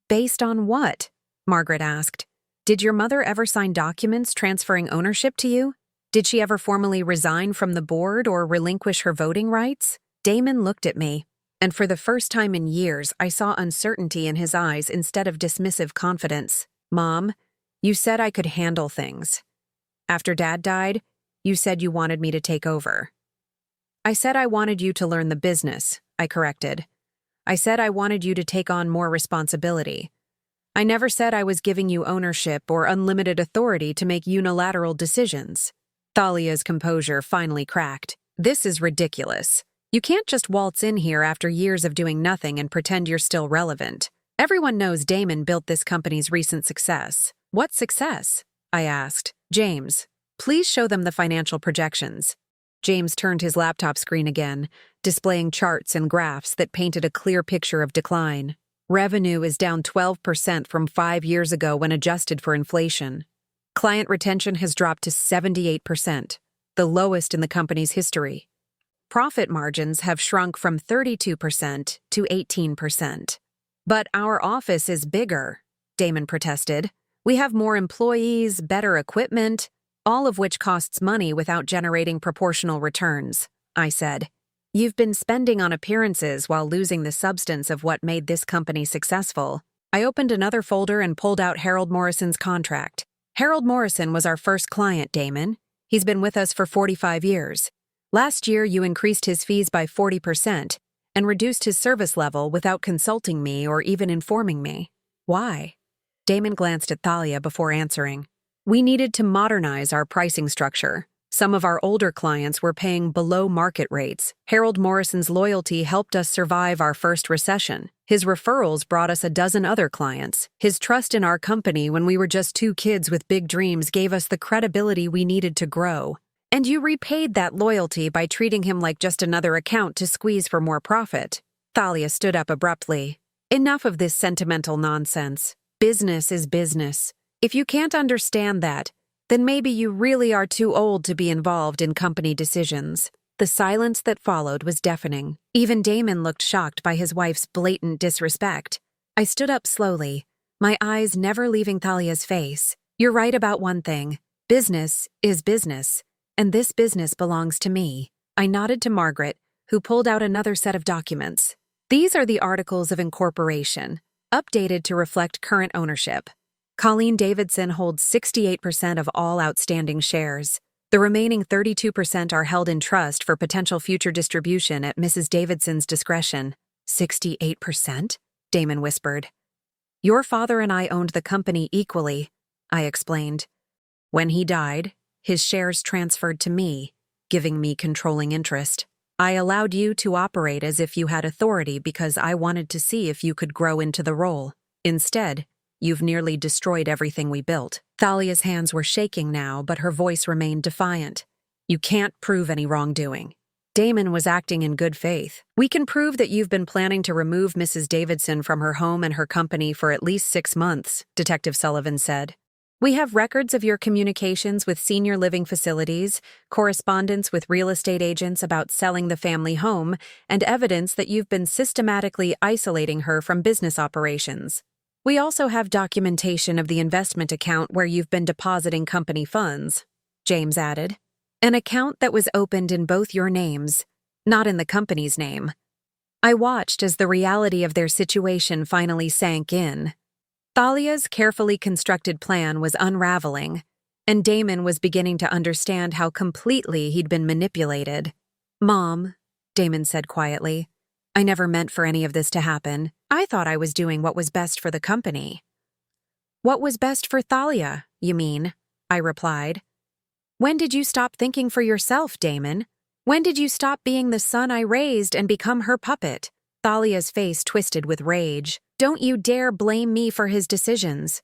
Based on what? Margaret asked. Did your mother ever sign documents transferring ownership to you? Did she ever formally resign from the board or relinquish her voting rights? Damon looked at me, and for the first time in years, I saw uncertainty in his eyes instead of dismissive confidence. Mom, you said I could handle things. After Dad died, you said you wanted me to take over. I said I wanted you to learn the business, I corrected. I said I wanted you to take on more responsibility. I never said I was giving you ownership or unlimited authority to make unilateral decisions. Thalia's composure finally cracked. This is ridiculous. You can't just waltz in here after years of doing nothing and pretend you're still relevant. Everyone knows Damon built this company's recent success. What success? I asked. James, please show them the financial projections. James turned his laptop screen again, displaying charts and graphs that painted a clear picture of decline. Revenue is down 12% from 5 years ago when adjusted for inflation. Client retention has dropped to 78%, the lowest in the company's history. Profit margins have shrunk from 32% to 18%. But our office is bigger, Damon protested. We have more employees, better equipment, all of which costs money without generating proportional returns, I said. You've been spending on appearances while losing the substance of what made this company successful. I opened another folder and pulled out Harold Morrison's contract. Harold Morrison was our first client, Damon. He's been with us for 45 years. Last year, you increased his fees by 40% and reduced his service level without consulting me or even informing me. Why? Damon glanced at Thalia before answering. We needed to modernize our pricing structure. Some of our older clients were paying below market rates. Harold Morrison's loyalty helped us survive our first recession. His referrals brought us a dozen other clients. His trust in our company when we were just two kids with big dreams gave us the credibility we needed to grow. And you repaid that loyalty by treating him like just another account to squeeze for more profit. Thalia stood up abruptly. Enough of this sentimental nonsense. Business is business. If you can't understand that, then maybe you really are too old to be involved in company decisions. The silence that followed was deafening. Even Damon looked shocked by his wife's blatant disrespect. I stood up slowly, my eyes never leaving Thalia's face. You're right about one thing. Business is business, and this business belongs to me. I nodded to Margaret, who pulled out another set of documents. These are the articles of incorporation, updated to reflect current ownership. Colleen Davidson holds 68% of all outstanding shares. The remaining 32% are held in trust for potential future distribution at Mrs. Davidson's discretion. 68%? Damon whispered. Your father and I owned the company equally, I explained. When he died, his shares transferred to me, giving me controlling interest. I allowed you to operate as if you had authority because I wanted to see if you could grow into the role. Instead, you've nearly destroyed everything we built. Thalia's hands were shaking now, but her voice remained defiant. You can't prove any wrongdoing. Damon was acting in good faith. We can prove that you've been planning to remove Mrs. Davidson from her home and her company for at least 6 months, Detective Sullivan said. We have records of your communications with senior living facilities, correspondence with real estate agents about selling the family home, and evidence that you've been systematically isolating her from business operations. We also have documentation of the investment account where you've been depositing company funds, James added. An account that was opened in both your names, not in the company's name. I watched as the reality of their situation finally sank in. Thalia's carefully constructed plan was unraveling, and Damon was beginning to understand how completely he'd been manipulated. "Mom," Damon said quietly, "I never meant for any of this to happen. I thought I was doing what was best for the company." "What was best for Thalia, you mean?" I replied. "When did you stop thinking for yourself, Damon? When did you stop being the son I raised and become her puppet?" Thalia's face twisted with rage. "Don't you dare blame me for his decisions.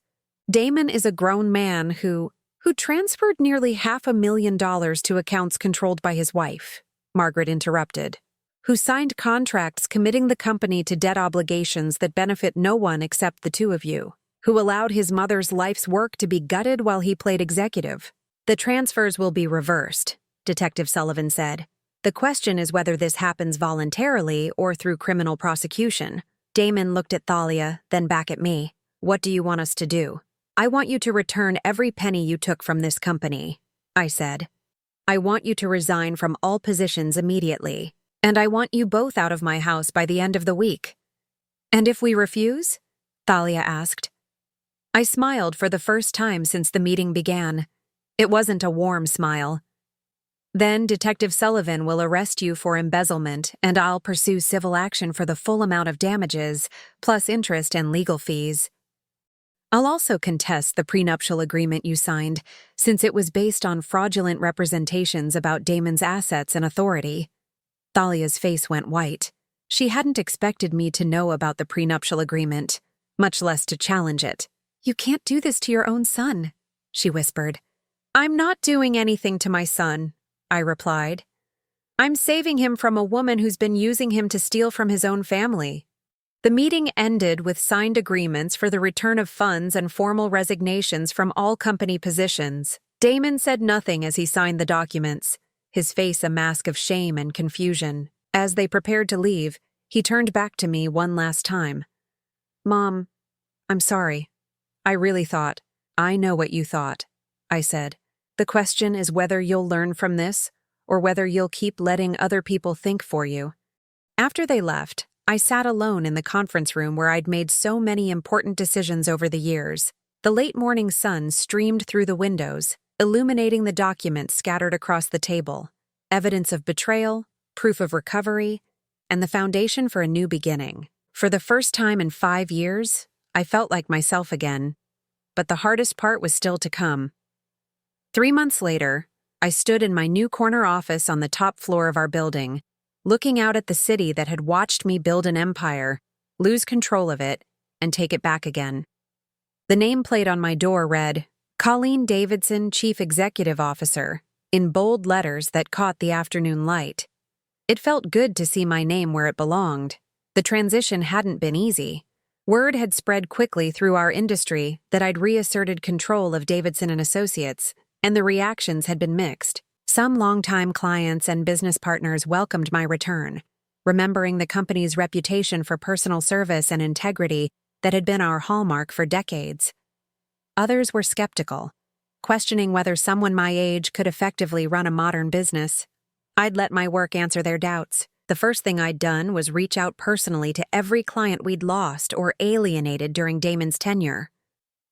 Damon is a grown man who transferred nearly $500,000 to accounts controlled by his wife," Margaret interrupted, "who signed contracts committing the company to debt obligations that benefit no one except the two of you, who allowed his mother's life's work to be gutted while he played executive. The transfers will be reversed," Detective Sullivan said. "The question is whether this happens voluntarily or through criminal prosecution." Damon looked at Thalia, then back at me. "What do you want us to do?" "I want you to return every penny you took from this company," I said. "I want you to resign from all positions immediately, and I want you both out of my house by the end of the week." "And if we refuse?" Thalia asked. I smiled for the first time since the meeting began. It wasn't a warm smile. "Then Detective Sullivan will arrest you for embezzlement, and I'll pursue civil action for the full amount of damages, plus interest and legal fees. I'll also contest the prenuptial agreement you signed, since it was based on fraudulent representations about Damon's assets and authority." Thalia's face went white. She hadn't expected me to know about the prenuptial agreement, much less to challenge it. "You can't do this to your own son," she whispered. "I'm not doing anything to my son," I replied. "I'm saving him from a woman who's been using him to steal from his own family." The meeting ended with signed agreements for the return of funds and formal resignations from all company positions. Damon said nothing as he signed the documents, his face a mask of shame and confusion. As they prepared to leave, he turned back to me one last time. "Mom, I'm sorry. I really thought." "I know what you thought," I said. "The question is whether you'll learn from this, or whether you'll keep letting other people think for you." After they left, I sat alone in the conference room where I'd made so many important decisions over the years. The late morning sun streamed through the windows, illuminating the documents scattered across the table, evidence of betrayal, proof of recovery, and the foundation for a new beginning. For the first time in 5 years, I felt like myself again. But the hardest part was still to come. 3 months later, I stood in my new corner office on the top floor of our building, looking out at the city that had watched me build an empire, lose control of it, and take it back again. The nameplate on my door read, "Colleen Davidson, Chief Executive Officer," in bold letters that caught the afternoon light. It felt good to see my name where it belonged. The transition hadn't been easy. Word had spread quickly through our industry that I'd reasserted control of Davidson Associates, and the reactions had been mixed. Some longtime clients and business partners welcomed my return, remembering the company's reputation for personal service and integrity that had been our hallmark for decades. Others were skeptical, questioning whether someone my age could effectively run a modern business. I'd let my work answer their doubts. The first thing I'd done was reach out personally to every client we'd lost or alienated during Damon's tenure.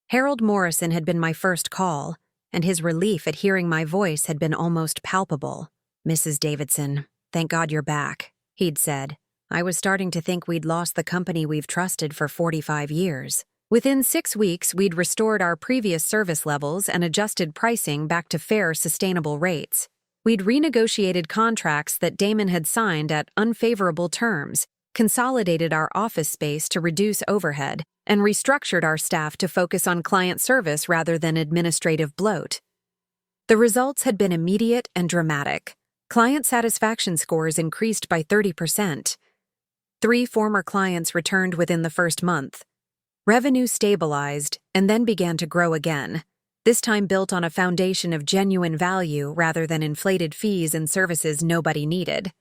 Harold Morrison had been my first call, and his relief at hearing my voice had been almost palpable. "Mrs. Davidson, thank God you're back," he'd said. "I was starting to think we'd lost the company we've trusted for 45 years. Within 6 weeks, we'd restored our previous service levels and adjusted pricing back to fair, sustainable rates. We'd renegotiated contracts that Damon had signed at unfavorable terms, consolidated our office space to reduce overhead, and restructured our staff to focus on client service rather than administrative bloat. The results had been immediate and dramatic. Client satisfaction scores increased by 30%. 3 former clients returned within the first month. Revenue stabilized and then began to grow again, this time built on a foundation of genuine value rather than inflated fees and services nobody needed.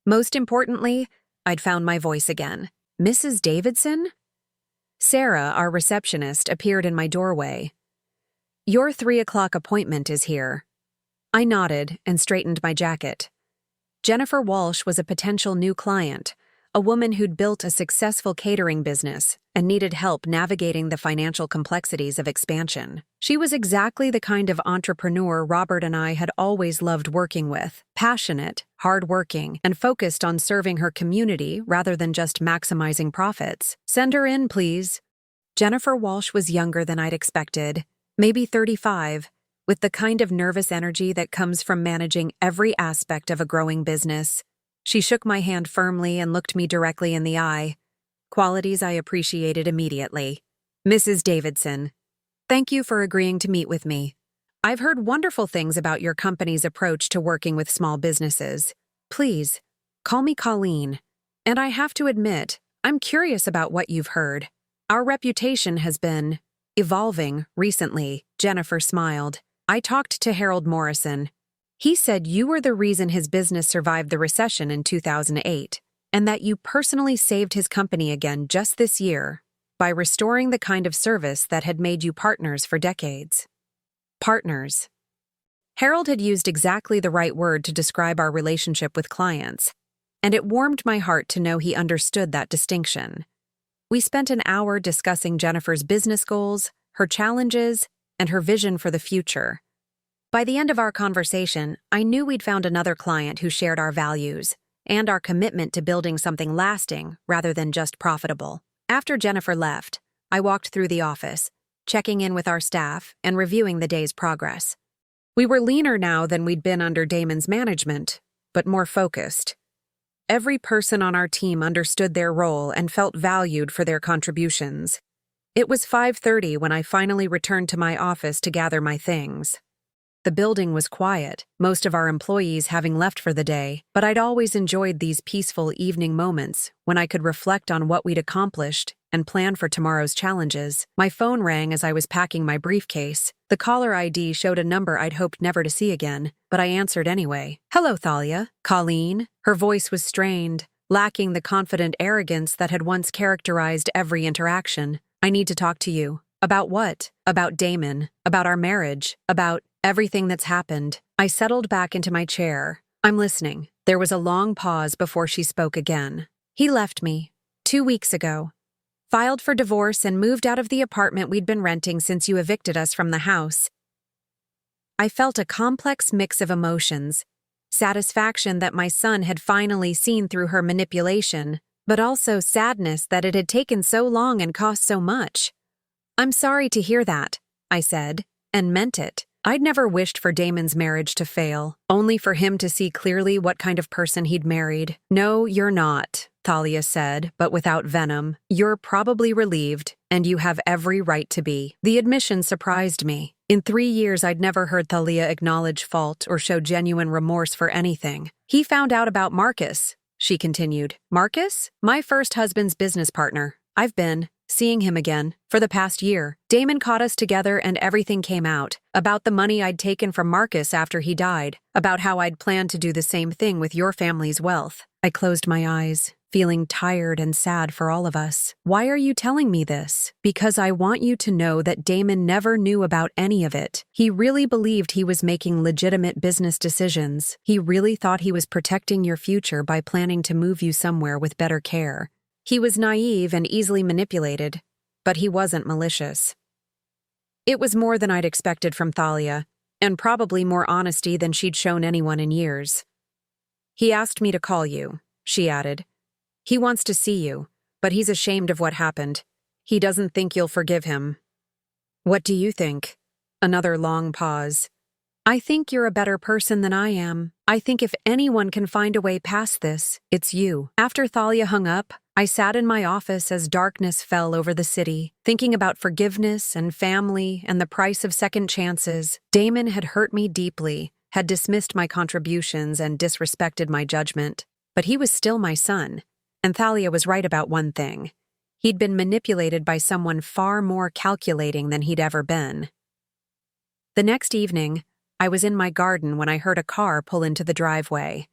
Most importantly, I'd found my voice again. "Mrs. Davidson?" Sarah, our receptionist, appeared in my doorway. "Your 3 o'clock appointment is here." I nodded and straightened my jacket. Jennifer Walsh was a potential new client, a woman who'd built a successful catering business and needed help navigating the financial complexities of expansion. She was exactly the kind of entrepreneur Robert and I had always loved working with: passionate, hardworking, and focused on serving her community rather than just maximizing profits. "Send her in, please." Jennifer Walsh was younger than I'd expected, maybe 35, with the kind of nervous energy that comes from managing every aspect of a growing business. She shook my hand firmly and looked me directly in the eye, qualities I appreciated immediately. "Mrs. Davidson, thank you for agreeing to meet with me. I've heard wonderful things about your company's approach to working with small businesses. Please, call me Colleen. And I have to admit, I'm curious about what you've heard. Our reputation has been evolving recently." Jennifer smiled. "I talked to Harold Morrison. He said you were the reason his business survived the recession in 2008, and that you personally saved his company again just this year by restoring the kind of service that had made you partners for decades." Partners. Harold had used exactly the right word to describe our relationship with clients, and it warmed my heart to know he understood that distinction. We spent an hour discussing Jennifer's business goals, her challenges, and her vision for the future. By the end of our conversation, I knew we'd found another client who shared our values and our commitment to building something lasting rather than just profitable. After Jennifer left, I walked through the office, checking in with our staff and reviewing the day's progress. We were leaner now than we'd been under Damon's management, but more focused. Every person on our team understood their role and felt valued for their contributions. It was 5:30 when I finally returned to my office to gather my things. The building was quiet, most of our employees having left for the day, but I'd always enjoyed these peaceful evening moments when I could reflect on what we'd accomplished and plan for tomorrow's challenges. My phone rang as I was packing my briefcase. The caller ID showed a number I'd hoped never to see again, but I answered anyway. "Hello, Thalia." "Colleen?" Her voice was strained, lacking the confident arrogance that had once characterized every interaction. "I need to talk to you." "About what?" "About Damon, about our marriage, about everything that's happened." I settled back into my chair. "I'm listening." There was a long pause before she spoke again. "He left me 2 weeks ago. Filed for divorce and moved out of the apartment we'd been renting since you evicted us from the house." I felt a complex mix of emotions: satisfaction that my son had finally seen through her manipulation, but also sadness that it had taken so long and cost so much. "I'm sorry to hear that," I said, and meant it. I'd never wished for Damon's marriage to fail, only for him to see clearly what kind of person he'd married. "No, you're not," Thalia said, but without venom. "You're probably relieved, and you have every right to be." The admission surprised me. In 3 years, I'd never heard Thalia acknowledge fault or show genuine remorse for anything. "He found out about Marcus," she continued. "Marcus? My first husband's business partner. I've been seeing him again for the past year. Damon caught us together and everything came out. About the money I'd taken from Marcus after he died. About how I'd planned to do the same thing with your family's wealth." I closed my eyes, feeling tired and sad for all of us. "Why are you telling me this?" "Because I want you to know that Damon never knew about any of it. He really believed he was making legitimate business decisions. He really thought he was protecting your future by planning to move you somewhere with better care. He was naive and easily manipulated, but he wasn't malicious." It was more than I'd expected from Thalia, and probably more honesty than she'd shown anyone in years. "He asked me to call you," she added. "He wants to see you, but he's ashamed of what happened. He doesn't think you'll forgive him." "What do you think?" Another long pause. "I think you're a better person than I am. I think if anyone can find a way past this, it's you." After Thalia hung up, I sat in my office as darkness fell over the city, thinking about forgiveness and family and the price of second chances. Damon had hurt me deeply, had dismissed my contributions and disrespected my judgment. But he was still my son, and Thalia was right about one thing. He'd been manipulated by someone far more calculating than he'd ever been. The next evening, I was in my garden when I heard a car pull into the driveway.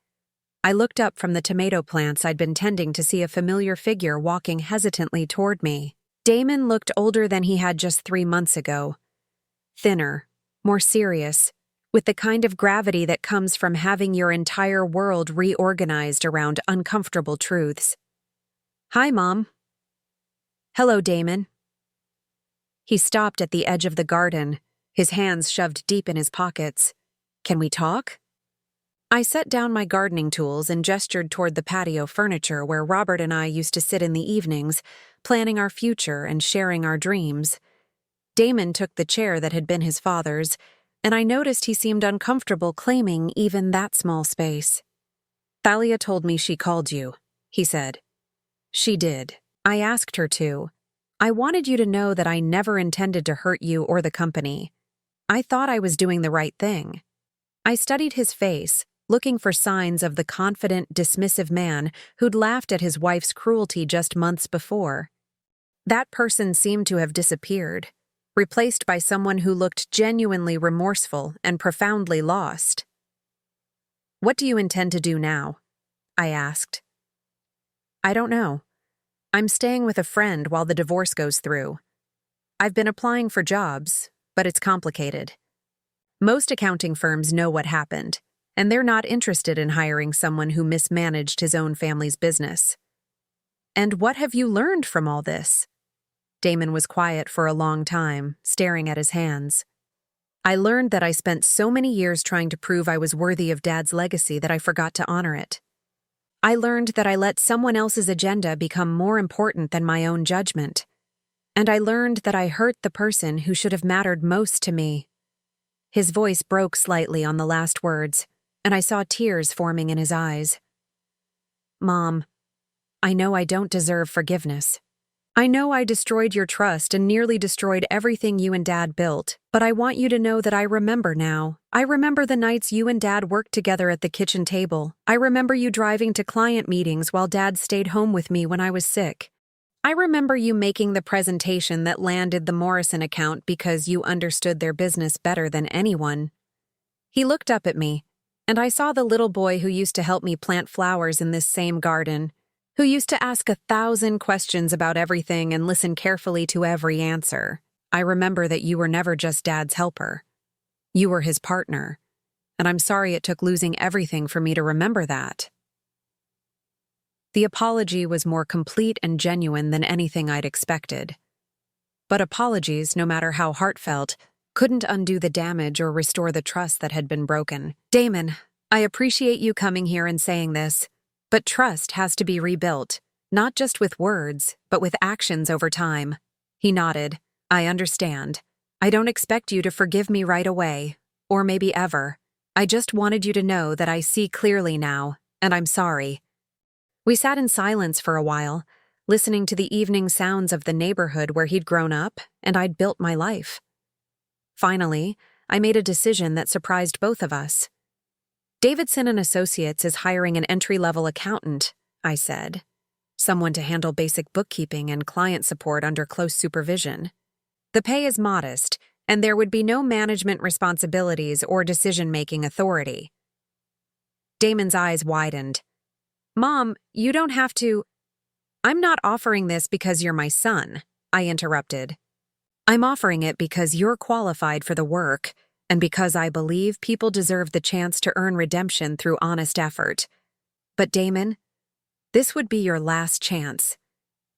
I looked up from the tomato plants I'd been tending to see a familiar figure walking hesitantly toward me. Damon looked older than he had just 3 months ago. Thinner, more serious, with the kind of gravity that comes from having your entire world reorganized around uncomfortable truths. Hi, Mom. Hello, Damon. He stopped at the edge of the garden, his hands shoved deep in his pockets. Can we talk? I set down my gardening tools and gestured toward the patio furniture where Robert and I used to sit in the evenings, planning our future and sharing our dreams. Damon took the chair that had been his father's, and I noticed he seemed uncomfortable claiming even that small space. Thalia told me she called you, he said. She did. I asked her to. I wanted you to know that I never intended to hurt you or the company. I thought I was doing the right thing. I studied his face, looking for signs of the confident, dismissive man who'd laughed at his wife's cruelty just months before. That person seemed to have disappeared, replaced by someone who looked genuinely remorseful and profoundly lost. What do you intend to do now? I asked. I don't know. I'm staying with a friend while the divorce goes through. I've been applying for jobs, but it's complicated. Most accounting firms know what happened, and they're not interested in hiring someone who mismanaged his own family's business. And what have you learned from all this? Damon was quiet for a long time, staring at his hands. I learned that I spent so many years trying to prove I was worthy of Dad's legacy that I forgot to honor it. I learned that I let someone else's agenda become more important than my own judgment. And I learned that I hurt the person who should have mattered most to me. His voice broke slightly on the last words, and I saw tears forming in his eyes. Mom, I know I don't deserve forgiveness. I know I destroyed your trust and nearly destroyed everything you and Dad built, but I want you to know that I remember now. I remember the nights you and Dad worked together at the kitchen table. I remember you driving to client meetings while Dad stayed home with me when I was sick. I remember you making the presentation that landed the Morrison account because you understood their business better than anyone. He looked up at me, and I saw the little boy who used to help me plant flowers in this same garden, who used to ask 1,000 questions about everything and listen carefully to every answer. I remember that you were never just Dad's helper. You were his partner, and I'm sorry it took losing everything for me to remember that. The apology was more complete and genuine than anything I'd expected. But apologies, no matter how heartfelt, couldn't undo the damage or restore the trust that had been broken. Damon, I appreciate you coming here and saying this, but trust has to be rebuilt, not just with words, but with actions over time. He nodded. I understand. I don't expect you to forgive me right away, or maybe ever. I just wanted you to know that I see clearly now, and I'm sorry. We sat in silence for a while, listening to the evening sounds of the neighborhood where he'd grown up and I'd built my life. Finally, I made a decision that surprised both of us. Davidson Associates is hiring an entry-level accountant, I said. Someone to handle basic bookkeeping and client support under close supervision. The pay is modest, and there would be no management responsibilities or decision-making authority. Damon's eyes widened. Mom, you don't have to— I'm not offering this because you're my son, I interrupted. I'm offering it because you're qualified for the work, and because I believe people deserve the chance to earn redemption through honest effort. But Damon, this would be your last chance.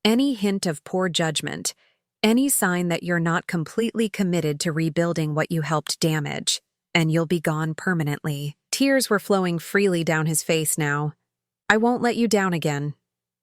Any hint of poor judgment, any sign that you're not completely committed to rebuilding what you helped damage, and you'll be gone permanently. Tears were flowing freely down his face now. I won't let you down again.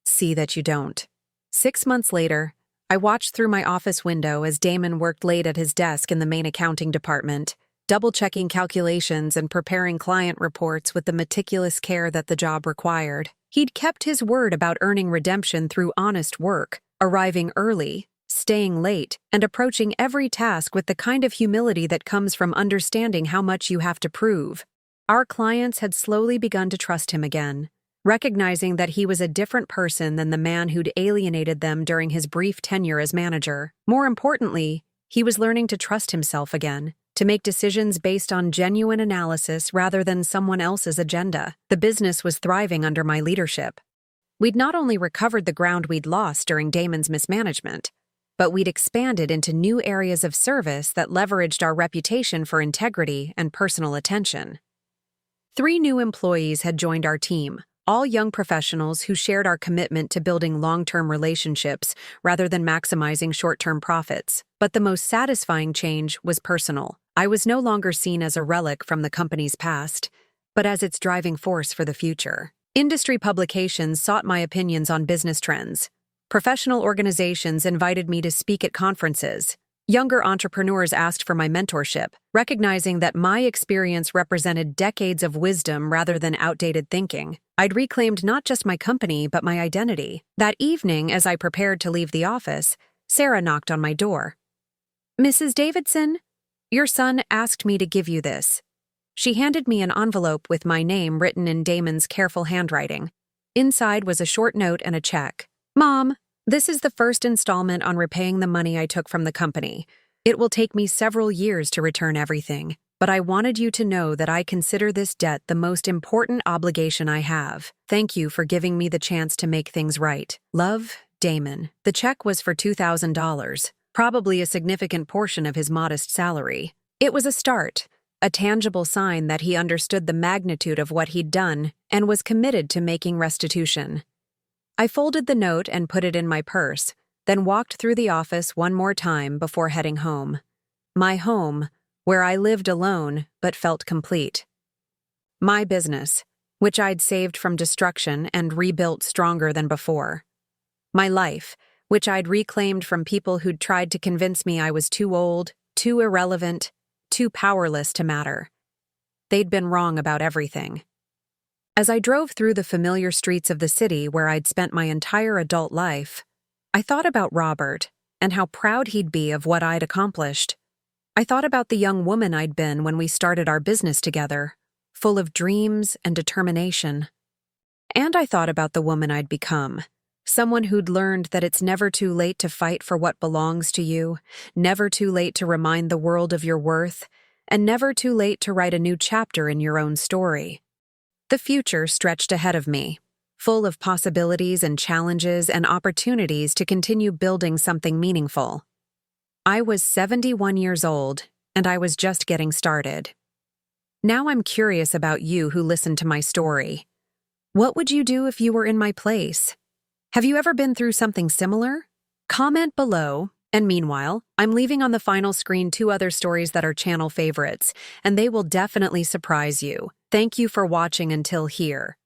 See that you don't. 6 months later, I watched through my office window as Damon worked late at his desk in the main accounting department, double-checking calculations and preparing client reports with the meticulous care that the job required. He'd kept his word about earning redemption through honest work, arriving early, staying late, and approaching every task with the kind of humility that comes from understanding how much you have to prove. Our clients had slowly begun to trust him again, recognizing that he was a different person than the man who'd alienated them during his brief tenure as manager. More importantly, he was learning to trust himself again, to make decisions based on genuine analysis rather than someone else's agenda. The business was thriving under my leadership. We'd not only recovered the ground we'd lost during Damon's mismanagement, but we'd expanded into new areas of service that leveraged our reputation for integrity and personal attention. 3 new employees had joined our team, all young professionals who shared our commitment to building long-term relationships rather than maximizing short-term profits. But the most satisfying change was personal. I was no longer seen as a relic from the company's past, but as its driving force for the future. Industry publications sought my opinions on business trends. Professional organizations invited me to speak at conferences. Younger entrepreneurs asked for my mentorship, recognizing that my experience represented decades of wisdom rather than outdated thinking. I'd reclaimed not just my company, but my identity. That evening, as I prepared to leave the office, Sarah knocked on my door. "Mrs. Davidson, your son asked me to give you this." She handed me an envelope with my name written in Damon's careful handwriting. Inside was a short note and a check. "Mom, this is the first installment on repaying the money I took from the company. It will take me several years to return everything, but I wanted you to know that I consider this debt the most important obligation I have. Thank you for giving me the chance to make things right. Love, Damon." The check was for $2,000, probably a significant portion of his modest salary. It was a start, a tangible sign that he understood the magnitude of what he'd done and was committed to making restitution. I folded the note and put it in my purse, then walked through the office one more time before heading home. My home, where I lived alone but felt complete. My business, which I'd saved from destruction and rebuilt stronger than before. My life, which I'd reclaimed from people who'd tried to convince me I was too old, too irrelevant, too powerless to matter. They'd been wrong about everything. As I drove through the familiar streets of the city where I'd spent my entire adult life, I thought about Robert and how proud he'd be of what I'd accomplished. I thought about the young woman I'd been when we started our business together, full of dreams and determination. And I thought about the woman I'd become, someone who'd learned that it's never too late to fight for what belongs to you, never too late to remind the world of your worth, and never too late to write a new chapter in your own story. The future stretched ahead of me, full of possibilities and challenges and opportunities to continue building something meaningful. I was 71 years old, and I was just getting started. Now I'm curious about you who listened to my story. What would you do if you were in my place? Have you ever been through something similar? Comment below. And meanwhile, I'm leaving on the final screen 2 other stories that are channel favorites, and they will definitely surprise you. Thank you for watching until here.